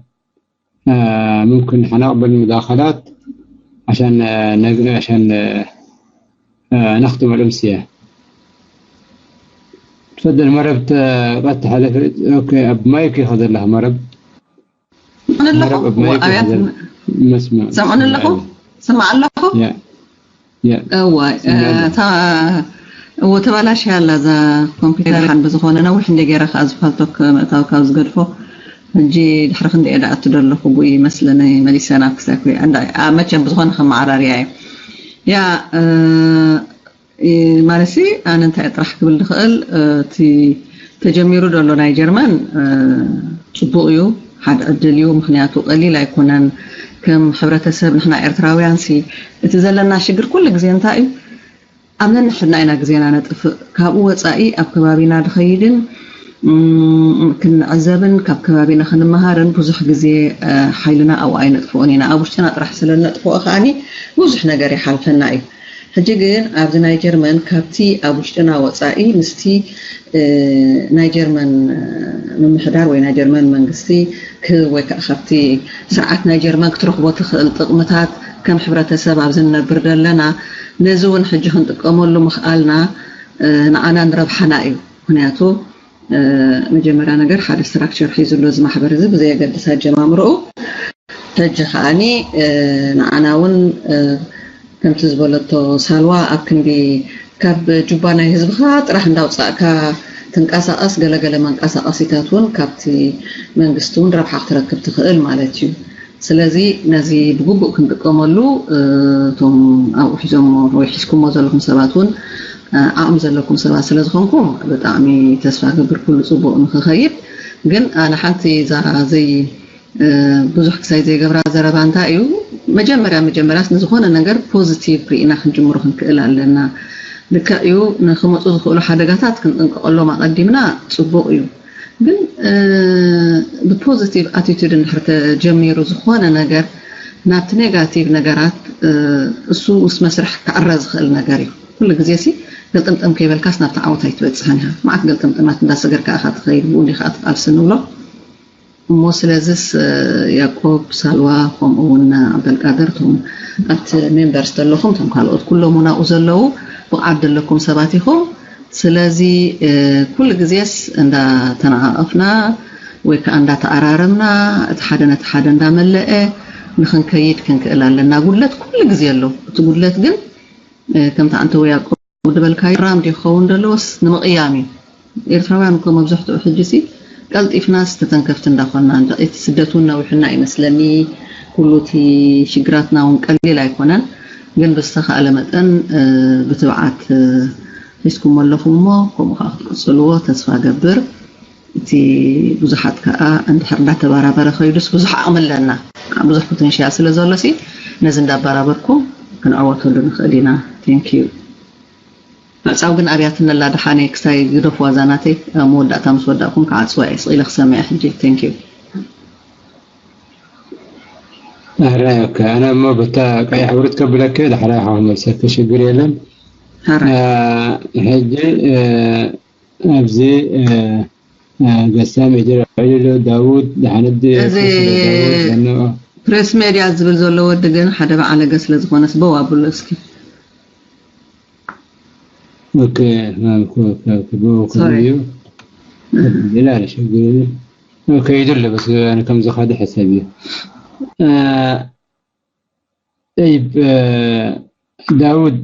ممكن حنقبل المداخلات عشان نختم الأمسية. تفضل مرب قد حدث أوكي أب مايك ياخذ لها مرب مسمع سمعنا له سمع له وتبلاش هلا ذا كمبيوتر حن بزخونه نوح عندي غير ازفالتك متاو كاز غرفو جي دحرخ عندي ادا اتدلخ بوي مثلا مليسانا كساكوي عند ماتشن بزخونه خم عراريا يا مارسي انا انت اطرح قبل دخل تي تجميرو دولو ناي جرمن صبويو حد ادليو مخنياتو قليل يكونن كم حبرتسب نحنا ارتراويان سي تزلنا شجر كل غزي انتاي أمنا نحن إنا جزينا نتف كابو وصائي أبكبابينا دخيدن كنعزبن كاب كبابينا خنمهارن بزح غزي حيلنا او اينطفونينا ابوشتنا طرح سلنطفو اخاني بزح ነገር يحالفنا اي حجي ግን ኣብ ናይ ጀርመን ካብቲ ኣብ ውሽጥና ወፃኢ ምስቲ ናይ ጀርመን ምምሕዳር ወይ ናይ ጀርመን መንግስቲ ወይ ካብቲ ስርዓት ናይ ጀርመን ክትረክቦ ትኽእል ጥቅምታት ከም ሕብረተሰብ ኣብ ዝነብር ዘለና ነዚ እውን ሕጂ ክንጥቀመሉ ምኽኣልና ንዓና ንረብሓና እዩ ምክንያቱ መጀመሪያ ነገር ሓደ ስትራክቸር ሒዝሉ ዝማሕበር እዚ ብዘየገድስ ጀማምርኡ ሕጂ ኸኣኒ ንዓና እውን كنت زبلتو سالوا أكندي كاب جبانا هزبها طرح እንዳውጻእካ تنقاساس ገለገለ መንቀሳቀሲታቱን ካብቲ መንግስቱን ረብሓ ክትረክብ ትኽእል ማለት እዩ ስለዚ ነዚ ብግቡእ ክንጥቀመሉ ቶም ኣብ ሒዞም ወይ ሒዝኩሞ ዘለኩም ሰባቱን ኣም ዘለኩም ሰባት ስለዝኾንኩም ብጣዕሚ ተስፋ ግብር ኩሉ ጽቡቕ ንኽኸይድ ግን ኣነ ሓንቲ ዘይ ብዙሕ ክሳይ ዘይገብራ ዘረባ እንታይ እዩ መጀመሪያስ ንዝኾነ ነገር ፖዚቲቭ ሪኢና ክንጅምሩ ክንክእል ኣለና ልክዕዩ ንኽመፁ ዝኽእሉ ሓደጋታት ክንጥንቀቐሎም ኣቐዲምና ጽቡቕ እዩ ግን ብፖዚቲቭ ኣቲቱድ እንድሕር ተጀሚሩ ዝኾነ ነገር ናብቲ ኔጋቲቭ ነገራት እሱ ምስ መስርሕ ክዕረ ዝኽእል ነገር እዩ ኩሉ ግዜ ሲ ገልጥምጥም ከይበልካስ ናብቲ ዓወት ኣይትበፅሕን ኢኻ ማዓት ገልጥምጥማት እንዳሰገርካ ኢኻ ትኸይድ ብኡ እንዲኻ ትቃልስ ንብሎ እሞ ስለዚስ ያዕቆብ ሳልዋ ከምኡውን ዓብደልቃድር ኣብቲ ሜምበርስ ዘለኹም ቶም ካልኦት ኩሎም ናብኡ ዘለው ብቕዓት ዘለኩም ሰባት ኢኹም ስለዚ ኩሉ ግዜስ እንዳተነዓቐፍና ወይ ከዓ እንዳተኣራረምና እቲ ሓደ ነቲ ሓደ እንዳመለአ ንኽንከይድ ክንክእል ኣለና ጉድለት ኩሉ ግዜ ኣሎ እቲ ጉድለት ግን ከምቲ አንተ ያዕቆብ ድበልካይ ራምዲ ይኸውን ደሎስ ንምቕያም እዩ ኤርትራውያን እኮ መብዛሕትኡ ሕጂሲ ቀልጢፍናስ ተተንከፍት እንዳኾና እቲ ስደቱን ነዊሕና ይመስለኒ ኩሉቲ ሽግራትና እውን ቀሊል ኣይኮነን ግን ብዝተኸኣለ መጠን ብትብዓት ሒዝኩም ኣለኹም እሞ ከምኡ ከዓ ክትቅፅልዎ ተስፋ ገብር እቲ ብዙሓት ከዓ እንድሕር እንዳተባራበረ ኸይዱስ ብዙሕ ዓቕሚ ኣለና ብዙሕ ፖቴንሽያል ስለ ዘሎሲ ነዚ እንዳባራበርኩም ክንዕወተሉ ንኽእል ኢና ቴንኪዩ نعم ግን ኣብያትና ላድሓነ ክሳይ ግደፍ ዋዛናተይ መወዳእታ ምስ ወዳእኩም ከዓፅዋ ይስኢለ ክሰምዕ ሕጂ ቴንክ ዩ رايك انا ما بتا قاي حورت كبلك دحرا ها መልሰክ ሽግር የለን هجي ابزي قسام يجري داوود دحند بريس ميديا ዝብል ዘሎ ወዲ ግን ሓደ በዓለ ገስለ ዝኾነስ በዋብሉ እስኪ اوكي لا لا شغل اوكي يدل بس انا كم زخاد حسابي طيب داود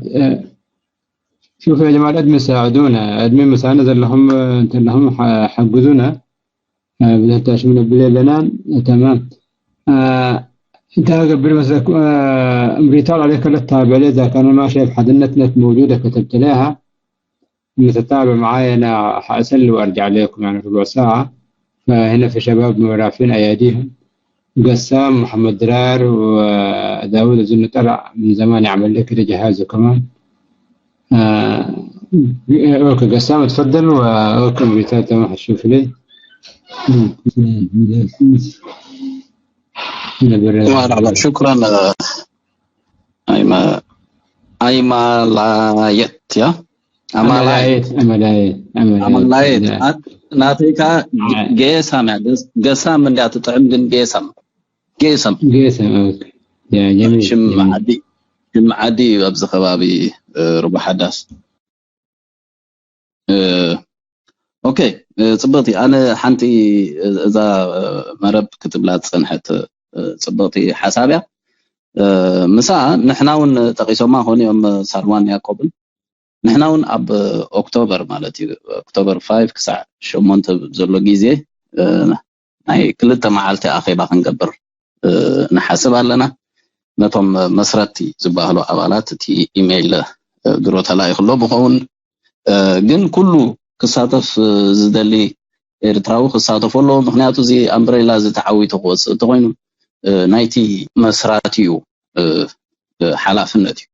شوف يا جماعه ادمي ساعدونا ادمي مساعدنا لهم انت لهم حجزونا بدها تشمل بالليل لنا تمام انت قبل مثلا امريكان عليك التابع لي اذا كان ما شايف حدنت نت موجوده كتبت لها متتابع معايا انا حاسل وارجع لكم يعني ربع ساعه فهنا في شباب مرافقين اياديهم قسام محمد درار وداود اظن طلع من زمان يعمل لك كده جهازه كمان اوكي قسام تفضل واوكي بيتاتا ما حتشوف لي شكرا ايما لايت يا أملايت ناتيكا جيسام جسام من دات طعم جن جيسام اوكي يا جميل شم عادي ابز خبابي ربع حداس اوكي صبغتي انا حنتي اذا مرب كتب لها تصنحت صبغتي حسابيا مساء نحناون تقيسوما هون يوم ساروان يعقوبن نحناون اب اكتوبر مالتي اكتوبر 5 كساع شمونت زلو غيزي اي كلتا معالتي اخيبا كنقبر نحاسب لنا نتوم مسرتي زباهلو ابالات تي ايميل غروتا لا يخلو بخون ግን ኩሉ ክሳተፍ ዝደሊ ኤርትራዊ ክሳተፈሉ ምክንያቱ እዚ ኣምብሬላ ዝተዓዊቱ ቆጽ ተኮይኑ ናይቲ መስራቲዩ ሓላፍነት እዩ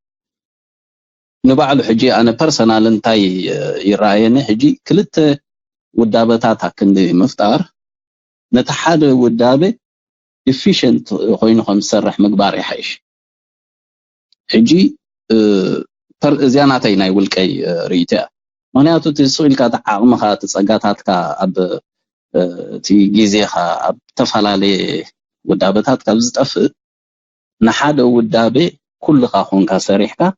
ንባዕሉ ሕጂ ኣነ ፐርሰናል እንታይ ይራየኒ ሕጂ ክልተ ودابتات كندي مفتار نتحاد ودابه efficient خوينو خم سرح مقبار يحيش حجي زياناتي ناي ولكي ريتا معناته تسويل كا عقمخا تصقاتاتكا اب تي غيزيخا اب تفلالي ودابتات كا بزطف نحاد ودابه كل خاخون كا سريحكا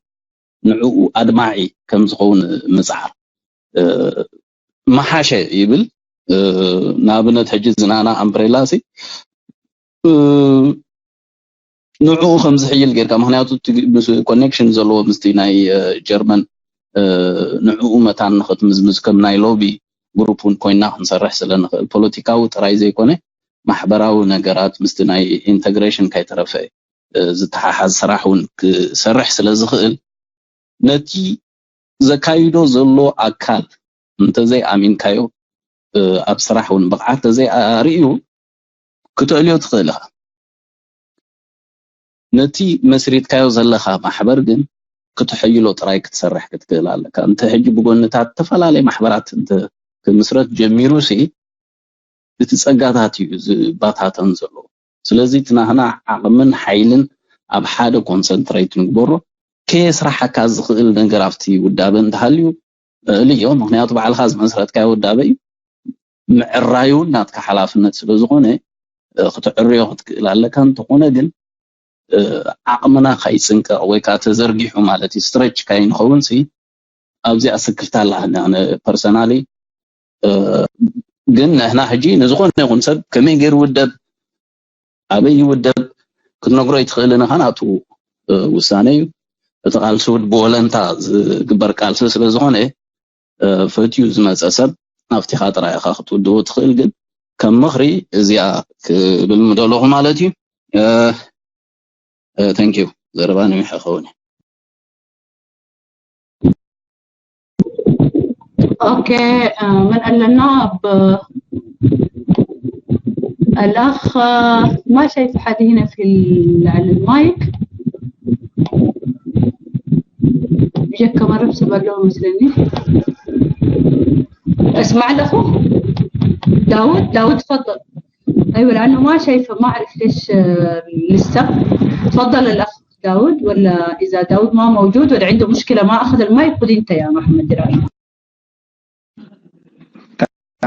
نعو ادماعي كم زخون مصعر محاشه يبل نابنت حجي زنانا امبريلاسي نوعو خمس حيل غير كما هناياتو كونكشن زلو مستي ناي جرمن نوعو متان نخت مزمز كم ناي لوبي جروبون كوينا نسرح سلنا بوليتيكاو تراي زي كونه محبراو نغرات مستي ناي انتجريشن كاي طرفه زتحاز سراحون سرح سلازخل نتي زكايدو زلو اكال انت زي امين كايو اب سراحون بقعت زي اريو كتقليو تخلها نتي مسريت كايو زلخا محبر جن كتحيلو تراي كتسرح كتقلالك انت حجي بغونتات تفلالي محبرات انت كمسرت جميروسي بتصقاتات باتاتن زلو سلازي تناهنا عقمن حيلن اب حاده كونسنتريت نغبرو كيس راح كازخل نغرافتي ودابن تحليو ليو مخنيات بعل خاز مسرت كايو ودابي معرايو ناتك حلافنت سلازونه كتعريو كتقلالك انت قونه جن عقمنا خايسنك او كا تزرغيحو مالتي ستريتش كاين خونسي ابزي اسكرتال انا بيرسونالي قلنا هنا حجي نزخون يكون سب كمين غير ودب ابي ودب كنغرو يتخلنا هناتو وسانيو تقال سود بولنتا غبر قالس سلازونه فتيو زمصسب نفتي خاطر يا خاطو دو تخيل قد كم مخري ازيا بالمدلوغ مالتي ثانك يو زرباني محخوني اوكي من قلنا الاخ ما شايف حد هنا في على المايك جاك مرة بسبب له مسلمين اسمع الاخو داود تفضل ايوه لانه ما شايفه ما اعرف ليش لسه تفضل الاخ داود ولا اذا داود ما موجود ولا عنده مشكله ما اخذ المايك خذ انت يا محمد دراي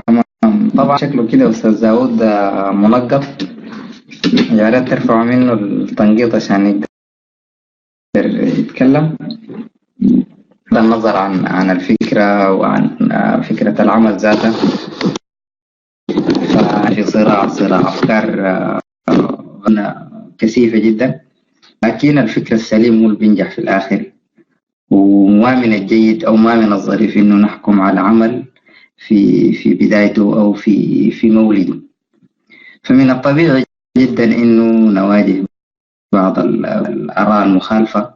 تمام طبعا شكله كده استاذ داود منقط يا ريت ترفعوا منه التنقيط عشان يقدر يتكلم بغض النظر عن الفكره وعن فكره العمل ذاته ففي صراع افكار كثيفه جدا لكن الفكر السليم هو اللي بينجح في الاخر وما من الجيد او ما من الظريف انه نحكم على عمل في بدايته او في مولده فمن الطبيعي جدا انه نواجه بعض الاراء المخالفه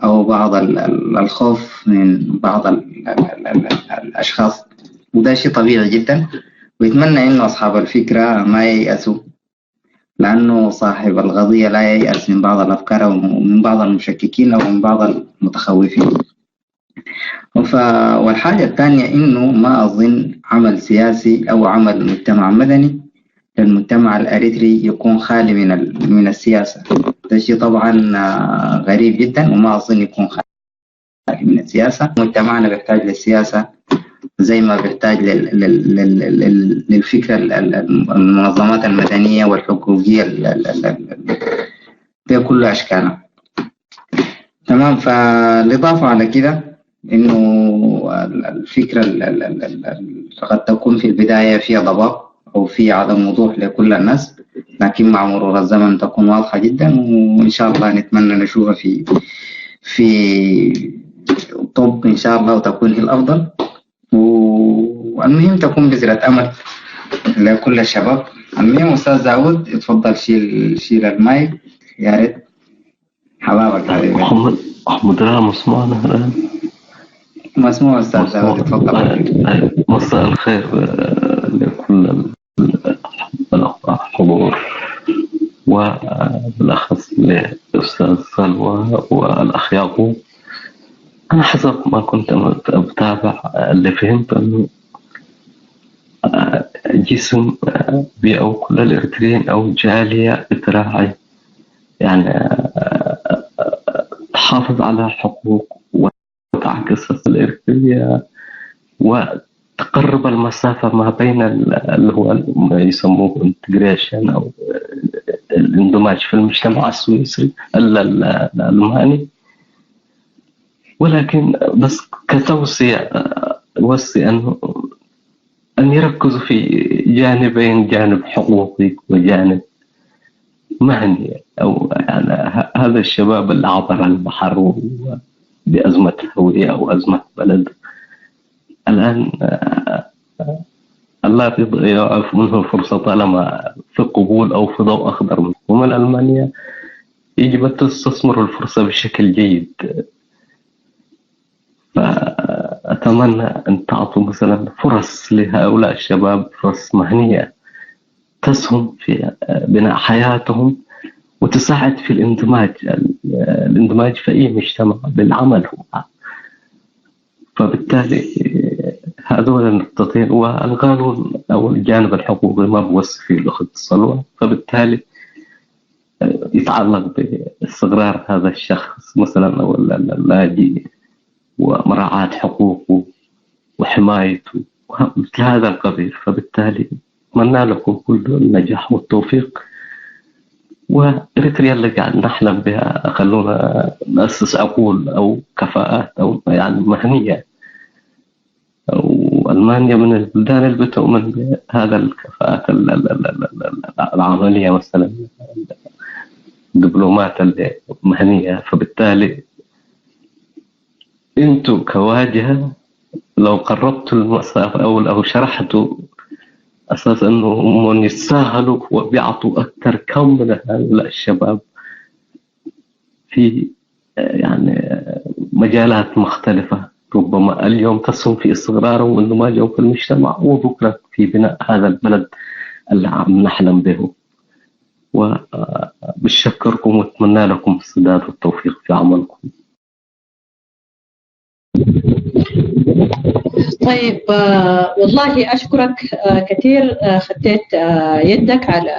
او بعض الخوف من بعض الاشخاص وده شيء طبيعي جدا ويتمنى انه اصحاب الفكره ما ييأسوا لانه صاحب القضيه لا ييأس من بعض الافكار او من بعض المشككين او من بعض المتخوفين. والحاجه الثانيه انه ما اظن عمل سياسي او عمل مجتمع مدني للمجتمع الاريتري يكون خالي من السياسه. ده شيء طبعا غريب جدا وما اظن يكون خالي من السياسه. مجتمعنا بيحتاج للسياسه زي ما بيحتاج للفكرة المنظمات المدنية والحقوقية دي كل أشكالها. تمام. فالإضافة على كده إنه الفكرة قد تكون في البداية فيها ضباب أو في عدم وضوح لكل الناس لكن مع مرور الزمن تكون واضحة جدا وإن شاء الله نتمنى نشوفها في طب إن شاء الله وتكون هي الأفضل. والمهم تكون بذرة أمل لكل الشباب. المهم أستاذ داود اتفضل شيل المايك يا ريت حبابك عليك. أحمد رام مسموعنا الآن؟ مسموع أستاذ داود اتفضل. مساء الخير لكل الحضور وبالأخص للأستاذ سلوى والأخ يعقوب. أنا حسب ما كنت أتابع اللي فهمت أنه جسم أو كل الإريتريين أو جالية بتراعي يعني تحافظ على حقوق وتعكس الإريترية وتقرب المسافة ما بين اللي هو ما يسموه انتجريشن أو الاندماج في المجتمع السويسري الألماني، ولكن بس كتوصية وصي أن يركزوا في جانبين، جانب حقوقي وجانب مهني. أو يعني هذا الشباب اللي عبر البحر بأزمة هوية أو أزمة بلد الآن الله يضيع منه فرصة طالما في قبول أو في ضوء أخضر ومن ألمانيا، يجب أن تستثمر الفرصة بشكل جيد. فأتمنى أن تعطوا مثلا فرص لهؤلاء الشباب، فرص مهنية تسهم في بناء حياتهم وتساعد في الاندماج في أي مجتمع بالعمل هو. فبالتالي هذول النقطتين، والقانون أو الجانب الحقوقي ما بوصي فيه الأخت الصلوة، فبالتالي يتعلق باستقرار هذا الشخص مثلا أو اللاجئ ومراعاة حقوقه وحمايته ومثل هذا القبيل. فبالتالي أتمنى لكم كل النجاح والتوفيق، وإريتريا اللي قاعد نحلم بها خلونا نأسس عقول أو كفاءات أو يعني مهنية، وألمانيا من البلدان اللي بتؤمن بهذا الكفاءات العملية مثلا الدبلومات المهنية. فبالتالي انتوا كواجهة لو قربتوا المسافة أو شرحتوا أساس أنه هم يتساهلوا وبيعطوا أكثر كم من هؤلاء الشباب في يعني مجالات مختلفة، ربما اليوم تسهم في استقرارهم واندماجهم في المجتمع، وبكرة في بناء هذا البلد اللي عم نحلم به. وبشكركم واتمنى لكم السداد والتوفيق في عملكم. طيب والله أشكرك كثير، خديت يدك على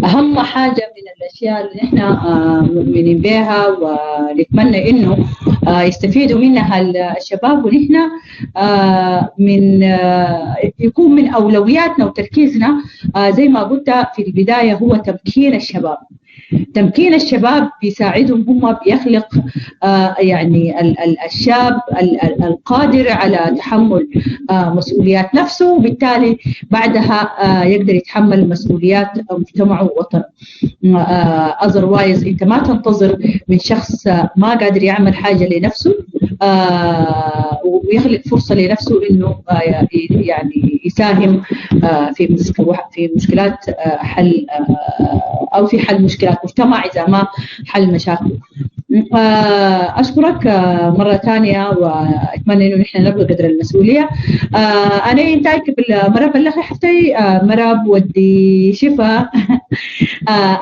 أهم حاجة من الأشياء اللي إحنا مؤمنين بها ونتمنى إنه يستفيدوا منها الشباب، ونحن من يكون من أولوياتنا وتركيزنا زي ما قلت في البداية هو تمكين الشباب. تمكين الشباب بيساعدهم، هم بيخلق يعني الشاب القادر على تحمل مسؤوليات نفسه، وبالتالي بعدها يقدر يتحمل مسؤوليات مجتمعه ووطنه. otherwise انت ما تنتظر من شخص ما قادر يعمل حاجة لنفسه ويخلق فرصة لنفسه انه يعني يساهم في مشكلات حل او في حل مشكلات مجتمع اذا ما حل مشاكله. اشكرك مرة ثانية، واتمنى انه نحن نبلغ قدر المسؤولية. انا انتاي قبل مرة بلغي حتى مرة بودي شفا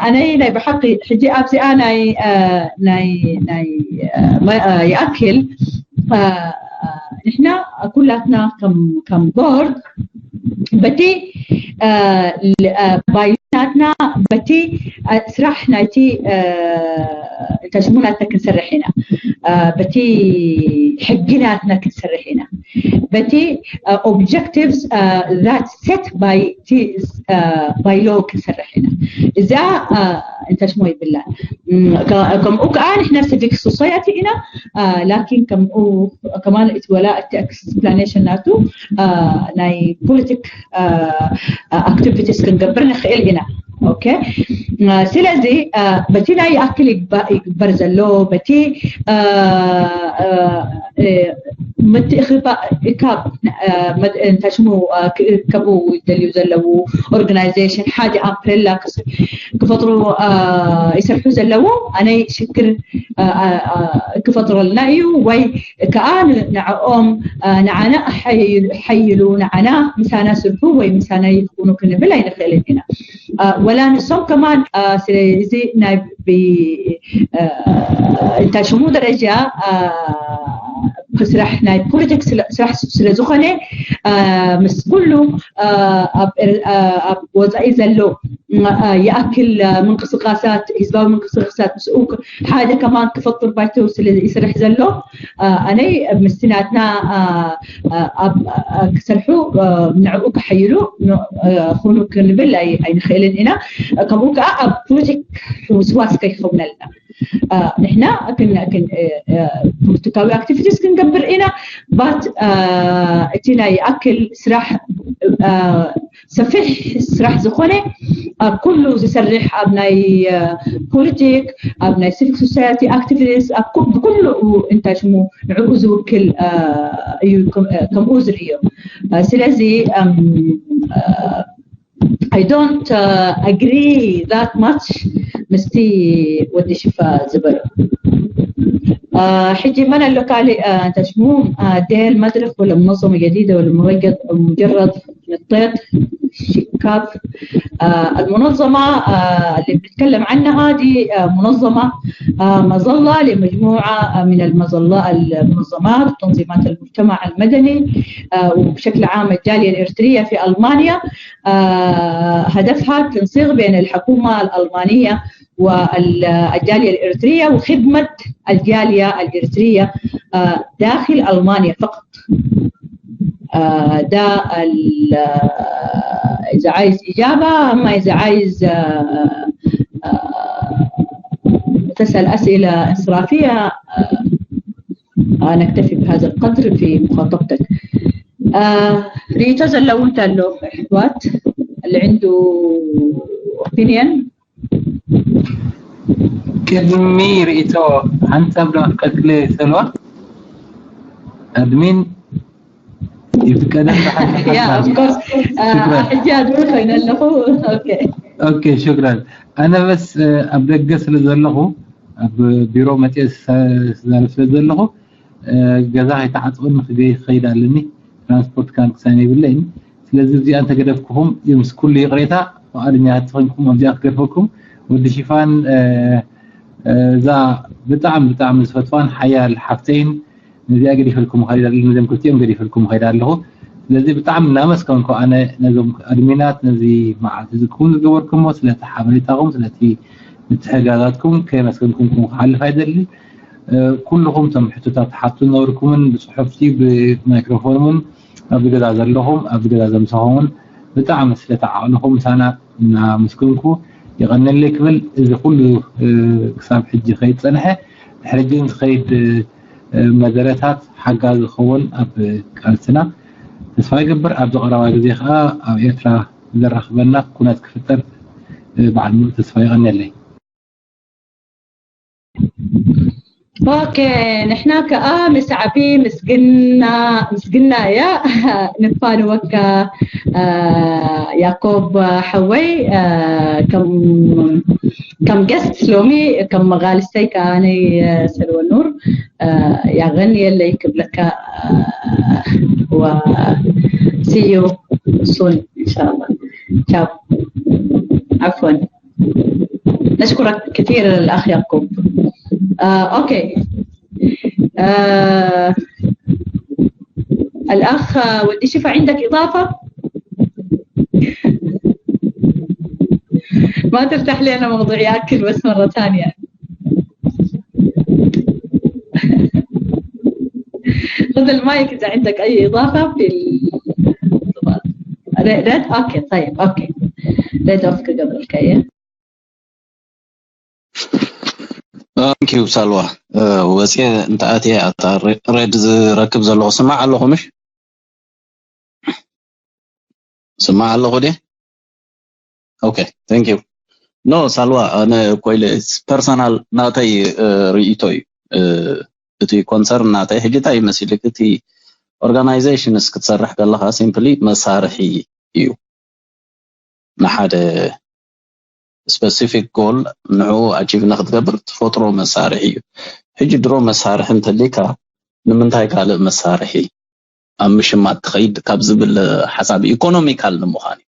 انا ناي بحقي حجي ابسي انا ناي ياكل. نحن كلاتنا كم بورد بتي بايناتنا بتي سرح نايتي تجموناتنا كنسرحنا بتي حقناتنا كنسرحنا بتي objectives that set by law كنسرحنا. إذا أنت شموي بالله كم أوكان إحنا civic society هنا، لكن كمان إتولاء explanation ناتو ناي politic activities كنقبرنا خيل هنا. اوكي سلازي بتي لا ياكل برزلو بتي متخبا كاب انت شنو كبو دليو زلو اورجنايزيشن حاجه امبريلا كفطروا يسرحوا زلو انا شكر كفطر النايو وي كان نعوم نعنا حيلو نعنا مسانا سرحوا وي مسانا يكونوا كنا بلا ينخلين هنا ولا نصوم كمان زي نايب انت شمو درجه سرح ناي بروجكت سرح سلازخنة مس كله وضعي زلو يأكل من قصقاسات يسباب من قصقاسات مسؤوك حاجة كمان كفطر بايتو يسرح زلو أنا مستناتنا كسرحو نعوك حيلو خونو كنبل أي نخيلن هنا كموك بروجكت وسواس كيخونا لنا نحن كنا تكاوي اكتيفيتيز كنقبر هنا بات اتينا ياكل سراح سفح سراح زخونه كله يسرح ابناي بوليتيك ابناي سيفيك سوسايتي اكتيفيتيز كله انت شمو نعوز وكل كم اوزريو سلازي I don't agree that much مستي ودي شفا زبر حجي من اللوكالي تشموم ديل مدرخ ولا منظمة جديدة ولا مجرد نطيط شكاف المنظمة اللي بنتكلم عنها دي منظمة مظلة لمجموعة من المنظمات وتنظيمات المجتمع المدني وبشكل عام الجالية الإريترية في ألمانيا هدفها تنسيق بين الحكومة الألمانية والجالية الإريترية وخدمة الجالية الإريترية داخل ألمانيا فقط. ده إذا عايز إجابة، أما إذا عايز تسأل أسئلة إسرافية نكتفي بهذا القدر في مخاطبتك. ريتزل لو أنت له إحباط اللي عنده opinion كلمي ريتو أنت بلا كتلة سلوى أدمين يتكلم يا of course حجاج وخين له أوكي شكرا. أنا بس أبدأ قصر زلقه بيرو متيس زالف زلقه جزاها تعطون مخدي خير لني ترانسبورت كانت ثاني بالليل لازم أنت قدفكم يمس كل يقريتها وأرني هتفهمكم أبدأ أقدركم ودي شيفان ذا بتعم زفتوان حياة الحفتين نزي أجري في لكم خير لني زم كنت يوم أجري في لكم خير له الذي بتعم نامس كونكو أنا نزم أرمينات نزي مع تزكون جوركم وسلة حملتهم سلتي متحجاتكم كيف كنكم حل فايدة لي كلهم تم حتى حطوا نوركم بصحفتي بميكروفون أبغى أزلهم أبغى أزمسهم بتعم سلة تعاونهم سنة مسكنكم يغني لك بل إذا كله كسب حج خيط سنة حرجين خيط مدرسات حق الخون أب كالسنة تسفاي قبر أبدأ قراءة جزيخة أو يترى ذرخ بنا كنت كفتر بعد مو تسفاي غني لي. اوكي نحن مسعبين مسقنا يا نفان وكا يعقوب حوي كم قست لومي كم مغالستي كاني سلوى النور يغني اللي يكبلك و see you soon ان شاء الله. تشاو عفوا نشكرك كثير الاخ يعقوب. اوكي الاخ ودي شفا عندك اضافه؟ ما تفتح لنا موضوع ياكل بس مره ثانيه. خذ المايك اذا عندك اي اضافه في ريد. اوكي طيب اوكي ريد اوف قبل الكيه. Thank you سلوى. وسي انت اتي ريد ركب زلو سمع الله مش سمع الله دي اوكي ثانك يو نو سلوى انا كويل بيرسونال ناتاي ريتوي اتي كونسرن ناتاي حجتاي مسلك اتي اورغانايزيشن اسكتسرح كلها سيمبلي مسارحي يو نحد specific goal نعو achieve نخدبر تفطرو مسارحي حجي درو مسارح انت ليكا نمنتاي قال مسارحي امش ما تخيد كابز بالحساب ايكونوميكال نمخاني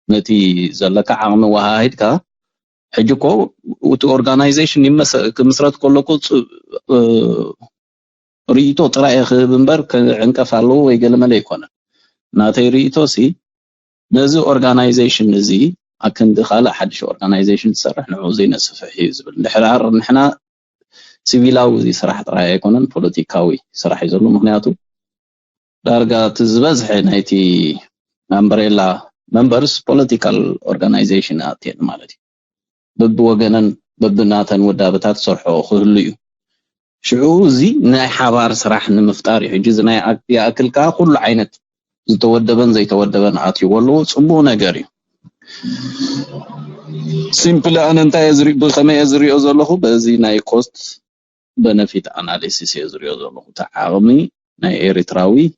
نتي زلك عام وهايد كا حجكو وت اورغانايزيشن يمس كمسرات كلكو ريتو طرا خبنبر كعنقفالو وي قلمل يكون ناتي ريتو سي نزي اورغانايزيشن نزي اكن خاله حدش اورغانايزيشن تسرح نعو زي نسفح حزب الحرار نحنا سيفيلاو زي صراحه طرا يكونن بوليتيكاوي صراحه يزلو مخنياتو دارغا تزبزح نايتي امبريلا members political organization اتين مالتي ببوغنن ببناتن ودابتات صرحو خليو شعور زي ناي حبار صراحه نمفتار يحجز ناي ياكلكا كل عينت زتودبن زي تودبن اتي ولو صبو نغري سيمبل ان انت يزري بخمه يزري ازلخو بزي ناي كوست بنفيت اناليسيس يزري ازلخو تعاقمي ناي اريتراوي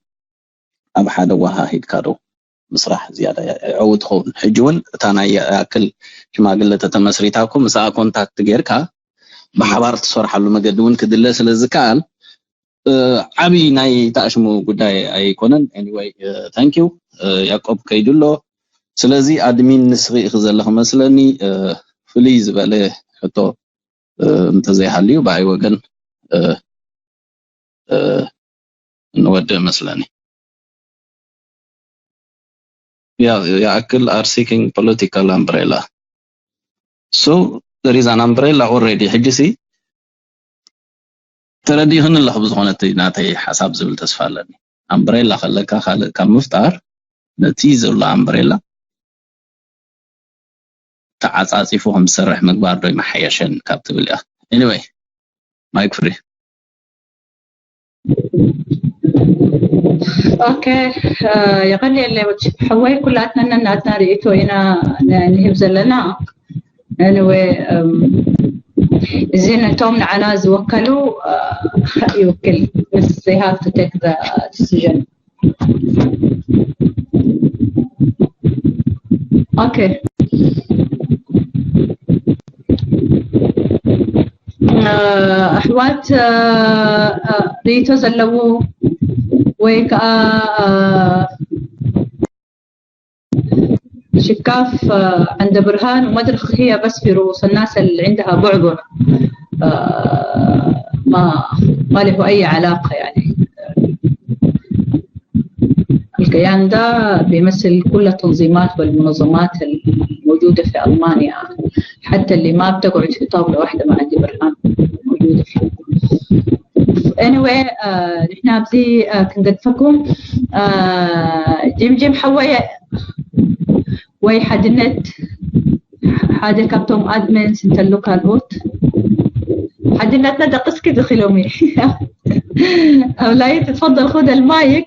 اب حدا وها هيد كادو مسرح زياده عود خون حجون تانا ياكل شماغله تتمسريتاكم مسا كونتاكت غيركا بحبار تصرحلو مقدون كدله سلازكان عبي ناي تاشمو غداي ايكونن anyway thank you يعقوب كيدلو سلازي ادمين نسغي خزلخ مسلني فليز بله حتو انت زي حليو باي وغن نود مسلني يا اكل are seeking political umbrella so there is an umbrella already حجسي تردي هن اللي بزغونت ناتي حساب زبل تسفالني امبريلا خلكا كم مفتار نتيزه ولا امبريلا تعاصيفهم سرح مقبار دوي محيشن كابتبل يا anyway مايك فري اوكي يغني اللي حوي كلاتنا ناتنا ريتو هنا نهبز لنا anyway زين توم عناز وكلوا يوكل بس they have to take the decision. اوكي احوات ريتو زلو ويك شكاف عند برهان ومدرخ هي بس في رؤوس الناس اللي عندها بعبع ما له أي علاقة يعني الكيان ده بيمثل كل التنظيمات والمنظمات الموجودة في ألمانيا حتى اللي ما بتقعد في طاولة واحدة مع عندي برهان موجودة فيه. anyway نحن بزي كنقدفكم جيم حوي وي حدنت حاجة كابتوم أدمن سنت اللوكال بوت حدنت ندى قسكي دخلومي أولاي تتفضل خذ المايك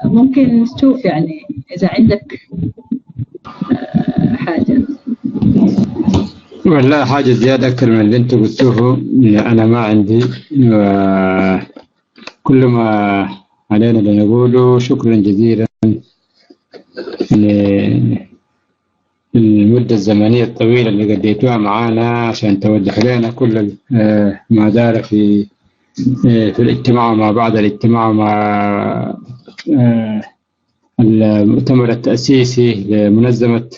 وممكن تشوف يعني إذا عندك حاجة والله حاجة زيادة أكثر من اللي أنتم قلتوه أنا ما عندي كل ما علينا لنقوله شكرا جزيلا المدة الزمنية الطويلة اللي قديتوها معانا عشان توضح لنا كل ما دار في الاجتماع مع بعض الاجتماع مع المؤتمر التأسيسي للمنظمة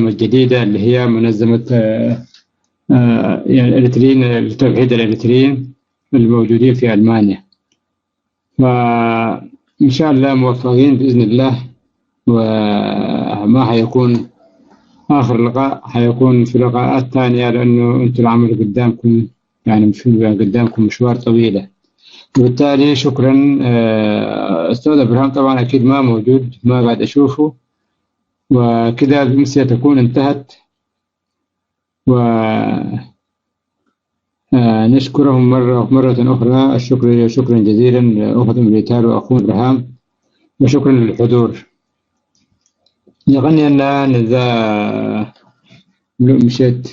الجديدة اللي هي منظمة الإريتريين لتوحيد الإريتريين الموجودين في ألمانيا. فإن شاء الله موفقين بإذن الله وما حيكون آخر لقاء حيكون في لقاءات ثانية لأنه أنتم العمل قدامكم يعني قدامكم مشوار طويلة وبالتالي شكرا. أستاذ إبراهيم طبعا أكيد ما موجود ما قاعد أشوفه وكذا الأمسية تكون انتهت ونشكرهم مرة أخرى شكرا جزيلا أخوتهم ريتال وأخونا إبراهيم وشكرا للحضور. يغني أن إذا مشيت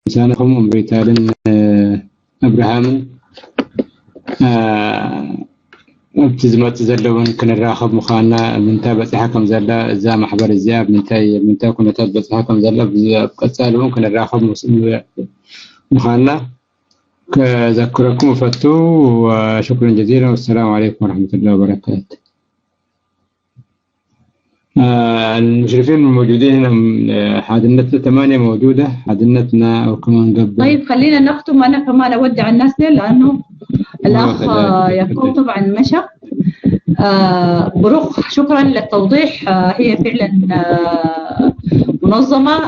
مسانكم ريتال إبراهيم ابتزمت زلون كن الراخب مخانا من تابت حكم زلا زا محبر الزياب من تا كنا تابت حكم زلا بقصال ممكن الراخب مخانا كذكركم فتو وشكرا جزيلا والسلام عليكم ورحمة الله وبركاته. المشرفين الموجودين هنا حادنتنا 8 موجودة، حادنتنا أو كمان قبل. طيب خلينا نختم، أنا كمان أودع الناس دي لأنه الأخ يعقوب طبعا مشى. بروخ شكرا للتوضيح. هي فعلا منظمة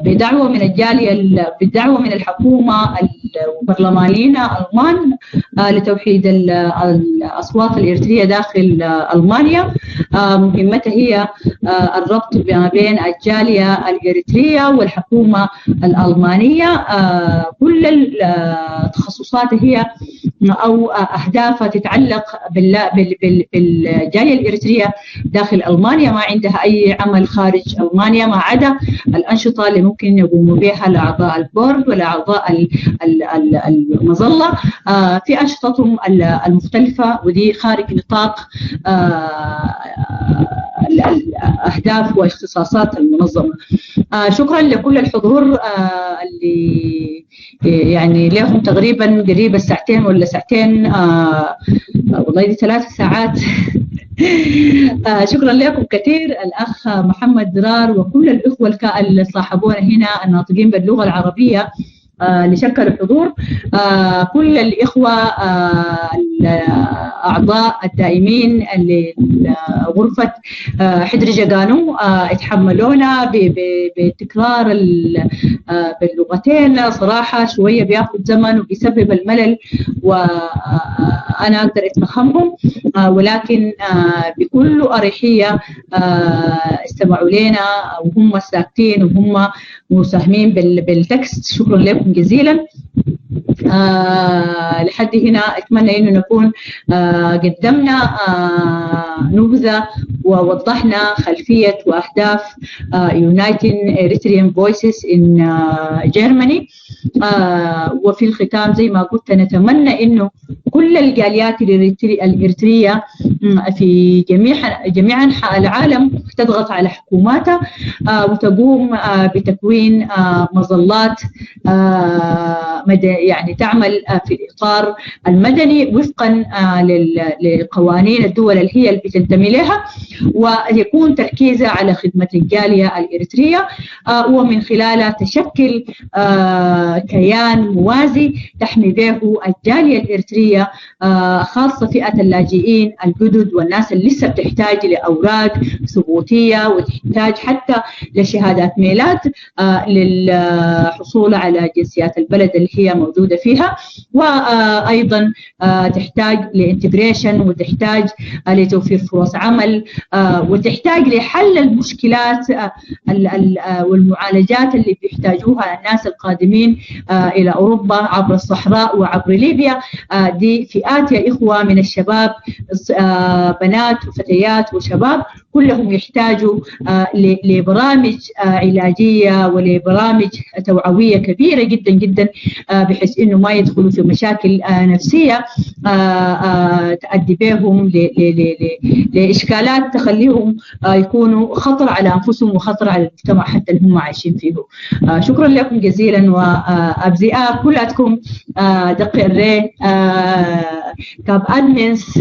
بدعوة من الجالية، بدعوة من الحكومة والبرلمانيين الألمان لتوحيد الأصوات الإريترية داخل ألمانيا. مهمتها هي الربط ما بين الجالية الإريترية والحكومة الألمانية. كل التخصصات هي أو أهدافها تتعلق بالجالية الإريترية داخل ألمانيا. ما عندها أي عمل خارج ألمانيا ما عدا الأنشطة اللي ممكن يقوموا بها لأعضاء البورد ولا أعضاء المظلة في أنشطتهم المختلفة، ودي خارج نطاق الأهداف واختصاصات المنظمة. شكرا لكل الحضور اللي يعني لهم تقريبا قريب الساعتين ولا ساعتين، والله دي 3 ساعات. شكرا لكم كثير، الأخ محمد درار وكل الإخوة اللي صاحبونا هنا الناطقين باللغة العربية اللي شكروا الحضور. كل الإخوة الأعضاء الدائمين لغرفة حدرجة قانو اتحملونا بتكرار باللغتين. صراحة شوية بياخد زمن وبيسبب الملل وأنا أقدر أتفهمهم، ولكن بكل أريحية استمعوا لنا وهم ساكتين وهم مساهمين بالتكست. شكرا لكم جزيلا. لحد هنا أتمنى أنه نكون قدمنا نبذة ووضحنا خلفية وأهداف Uniting Eritrean Voices in Germany. وفي الختام زي ما قلت نتمنى أنه كل الجاليات الإريترية في جميع أنحاء العالم تضغط على حكوماتها وتقوم بتكوين مظلات يعني تعمل في الإطار المدني وفقا لقوانين الدول اللي هي اللي بتنتمي لها، ويكون تركيزها على خدمة الجالية الإريترية ومن خلالها تشكل كيان موازي تحمي به الجالية الإريترية، خاصة فئة اللاجئين الجدد والناس اللي لسه بتحتاج لأوراق ثبوتية وتحتاج حتى لشهادات ميلاد للحصول على جنسيات البلد اللي هي موجودة فيها، وأيضا تحتاج لإنتجريشن وتحتاج لتوفير فرص عمل وتحتاج لحل المشكلات والمعالجات اللي بيحتاجوها الناس القادمين إلى أوروبا عبر الصحراء وعبر ليبيا. دي فئات يا إخوة من الشباب، بنات وفتيات وشباب كلهم يحتاجوا لبرامج علاجية ولبرامج توعوية كبيرة جدا جدا بحيث إنه ما يدخلوا في مشاكل نفسية تؤدي بهم لإشكالات تخليهم يكونوا خطر على أنفسهم وخطر على المجتمع حتى اللي هم عايشين فيه. شكرا لكم جزيلا، وأبزئاء كلاتكم دقي الري كاب أدمنس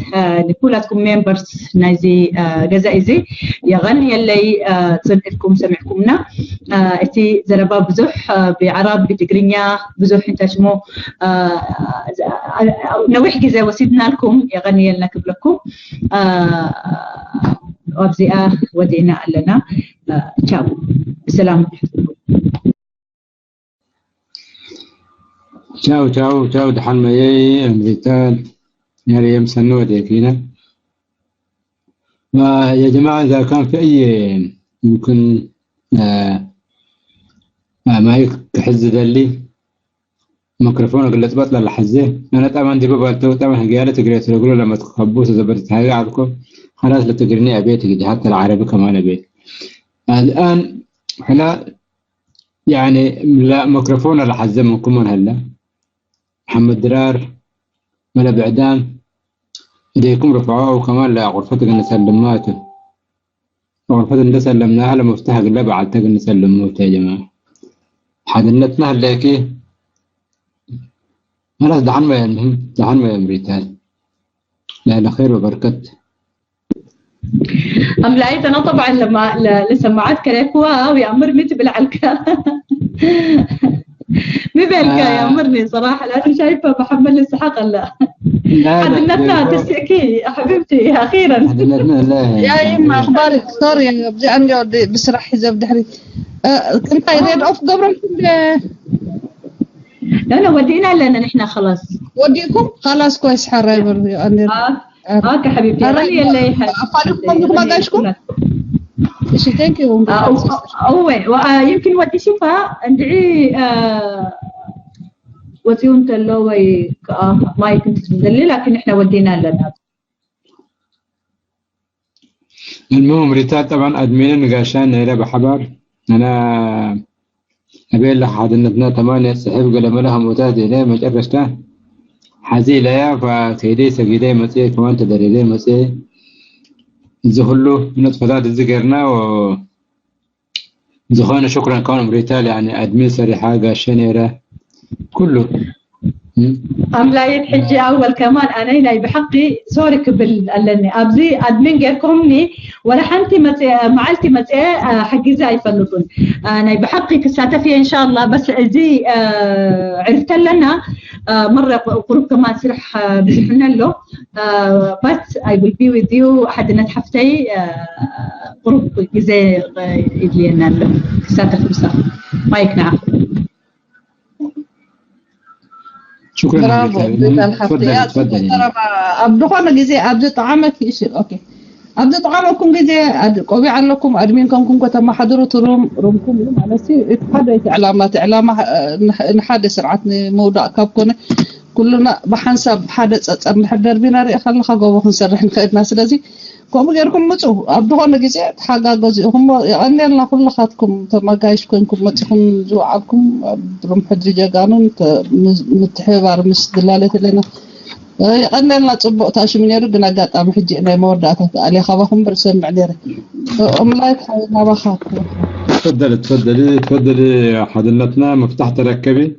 لكلاتكم ممبرز نايزي جزائزي يغني اللي تصدقكم سمعكمنا اتي زربا بزح بعرب بتقرينيا بزح انت شمو نوح جزا وسيدنا لكم يغني لنا قبلكم وابزئا ودينا لنا تشاو السلام تشاو تشاو تشاو دحن مايي امريكان يعني يمسنوا ديكينا. يا جماعة إذا كان في أي يمكن ما يحز دلي ميكروفون قلت بطلع لحزه أنا طبعا دي بقولته طبعا قالت تقريت تقولوا لما تخبوس زبرت هاي عندكم خلاص لا تقرني أبيتك حتى العربي كمان أبيت. الآن هلا يعني لا ميكروفون ولا حزه منكم من هلا محمد درار ولا بعدان إيديكم رفعوه وكمان لغرفتك اللي سلماته غرفتك اللي سلمناها لمفتاح اللي بعدتك اللي سلموته يا جماعة حدنتنا هلاكي خلاص دعنا ما المهم دعنا ما أمريكان لا خير وبركة أم لقيت أنا طبعا لما لسماعات كريكوا ويأمرني بالعلكة ببالكا يأمرني صراحة لأنه شايفة محمد السحاق لا حد النتنا تسكي حبيبتي أخيرا يا إما أخبارك سوري بدي أنجو بسرح إذا بدي حري كنت ريد أوف قبل لا ودينا لأن نحن خلاص وديكم خلاص كويس حريبر كحبيبتي أغني اللي أفعلكم ما قاشكم إيش تانكي يمكن ودي شوفها ندعي وزيون تلوي ما يمكن تبدلي لكن إحنا ودينا لنا المهم ريتال طبعا أدمين نقاشان إلى بحبار أنا أبي لك حد النبنا 8 سحب قلم لها متاد إليه ما جرشته حزيلة يا فكيدي سجيدي مسيح كمان تدريدي مسيح زهلو من فضاد الذكرنا و زخونا شكرا كون بريتال يعني أدمين سريحة قاشان كله لا يتحجي أول كمان أنا هنا بحقي سورك لأني أبزي أدمين غيركمني ولا حنتي معلتي حقي زي فلطون أنا بحقي كساتة فيها إن شاء الله بس زي عرفت لنا مرة قرب كمان سرح بزحنا له بس I will be with you حد نتحفتي قرب زي إدلينا له كساتة فرصة ما يقنع شكرا تفضل عبد خوانا جزي عبد طعامك يصير اوكي عبد طعامكم جزي قوي عليكم ادمينكم كنكم تم حضروا رومكم على سي حدث علامات علامه نحد سرعتني موضوع كابكون كلنا بحنسب حدث نحضر بينا ري خلخ غوبو نسرح نخدنا سلازي كم غيركم مصو عبد خوانا جزي حاجه هم يقلنا كلخاتكم تماغايش كنكم متخون زوعكم روم حدري جاغانون متحبار مس دلاله لنا يقلنا صبق تاشو من يرد نغاطام حجي انا موداته علي خباكم برسم عليه املاك حنا بخاف تفضلي حضرتنا مفتاح تركبي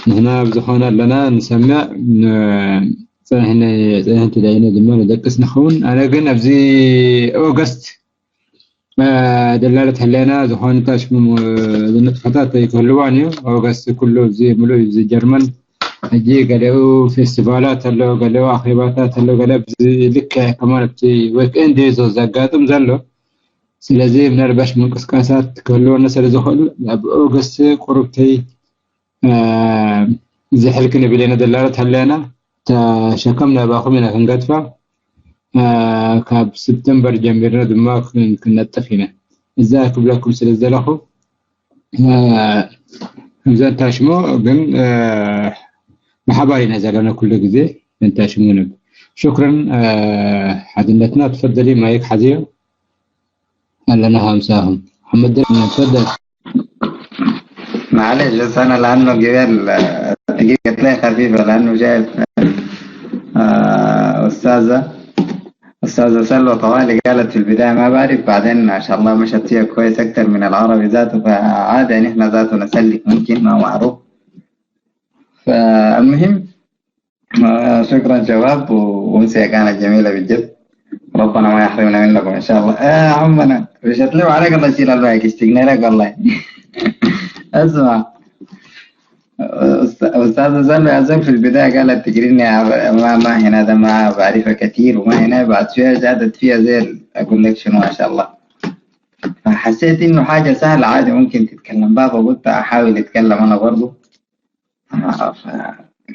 هنا بزخونه لنا نسمع هنا تلاقينا دمنا دقس نخون انا قلنا بزي اوغست دلالة هلينا زخون تاش نتفتات يكلوانيو اوغست كله زي ملو زي جرمن اجي قالوا فيستيفالات قالوا اخيباتات قالوا لك كمان بتي ويك اند زغاطم زلو سلازي منربش من قسقاسات كلونا سلازخل اوغست قربتي زي حلكنا بلينا دلالة هلينا شكمنا باخمنا كنقطفة كاب سبتمبر جنبنا دماغ كنا اتفقنا ازاي لكم سلزلخو مزان تاشمو بن محباري نزلنا كل جزء نتاشمون شكرا حدنتنا تفضلي مايك حزيو لنا همساهم محمد تفضل معلش بس انا لانه قبل دقيقة تلاقي خفيفة لانه شايف أستاذة سلوى طوالي قالت في البداية ما بعرف بعدين ما شاء الله مشت فيها كويس أكتر من العربي ذاته فعادة يعني إحنا ذاته نسلك ممكن ما معروف فالمهم شكرا شباب وأمسية كانت جميلة بجد ربنا ما يحرمنا منكم إن شاء الله عمنا رشت له عليك الله يشيل المايك اشتقنا لك والله اسمع أستاذة زلمة أزم في البداية قالت تجريني ما هنا ده ما بعرفها كثير وما هنا بعد شوية زادت فيها زي أقول لك شنو ما شاء الله فحسيت إنه حاجة سهلة عادي ممكن تتكلم بها فقلت أحاول أتكلم أنا برضو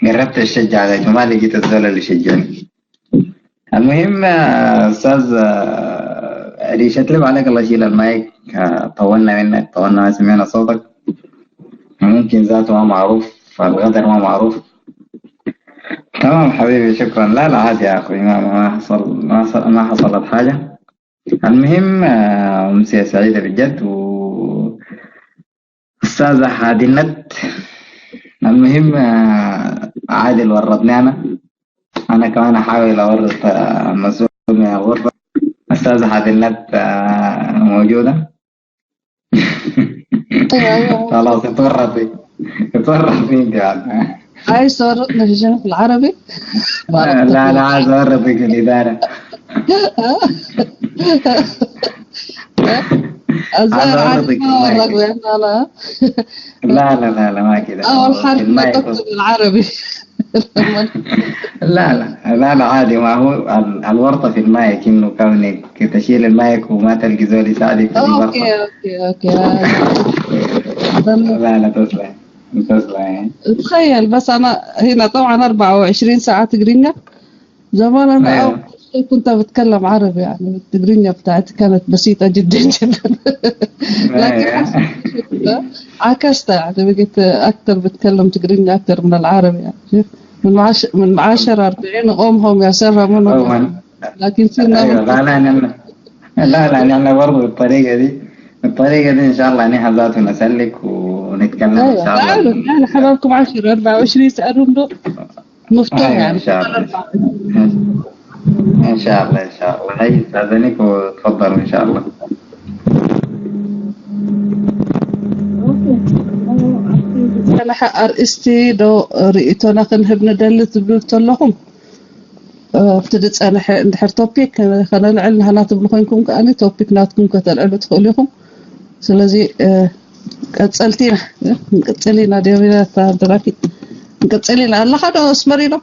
جربت أشجع لكن ما لقيت الزول اللي شجعني. المهم أستاذ ريشت لي عليك الله يشيل المايك طولنا منك طولنا ما سمعنا صوتك ممكن ذاته ما معروف فالغدر ما معروف. تمام حبيبي شكرا. لا عادي يا أخوي ما حصلت حاجة. المهم أمسية سعيدة بجد أستاذة هادي النت. المهم عادل ورطني أنا كمان أحاول أورط مسؤول من الغرفة. أستاذة هادي النت موجودة. خلاص اتورطي انت بعد. عايز تورطنا في الجنة في العربي؟ لا عايز اورطك في الإدارة. لا ما كده. أول حرف ما دكتور العربي. لا عادي. ما هو الورطة في المايك إنه كونك تشيل المايك وما تلقي زول يساعدك في الورطة. أوكي. لا تسلم. تخيل بس أنا هنا طبعا 24 ساعة تقرينجا. زمان أنا أول شيء كنت بتكلم عربي يعني التقرينجا بتاعتي كانت بسيطة جدا. لكن عكست يعني بقيت أكثر بتكلم تقرينجا أكثر من العربي يعني. من 10 40 أمهم يا سرها منهم. لكن لا أنا برضو الطريقة دي إن شاء الله أنا ذاته نسلك ونتكلم إن شاء الله. يعني حبابكم 10 24 ساعة دول مفتوح يعني. إن شاء الله. هاي استاذنك وتفضلوا إن شاء الله. أنا أرئيستي لو رئيتونا خنهب ندلت بلوت لهم ابتدت أنا حر توبيك خلنا العلم هنات بلخينكم كأني توبيك ناتكم كتلعلو تخليهم سلازي قتلتينا ديوينا تدراكي قتلينا الله هذا اسمرينا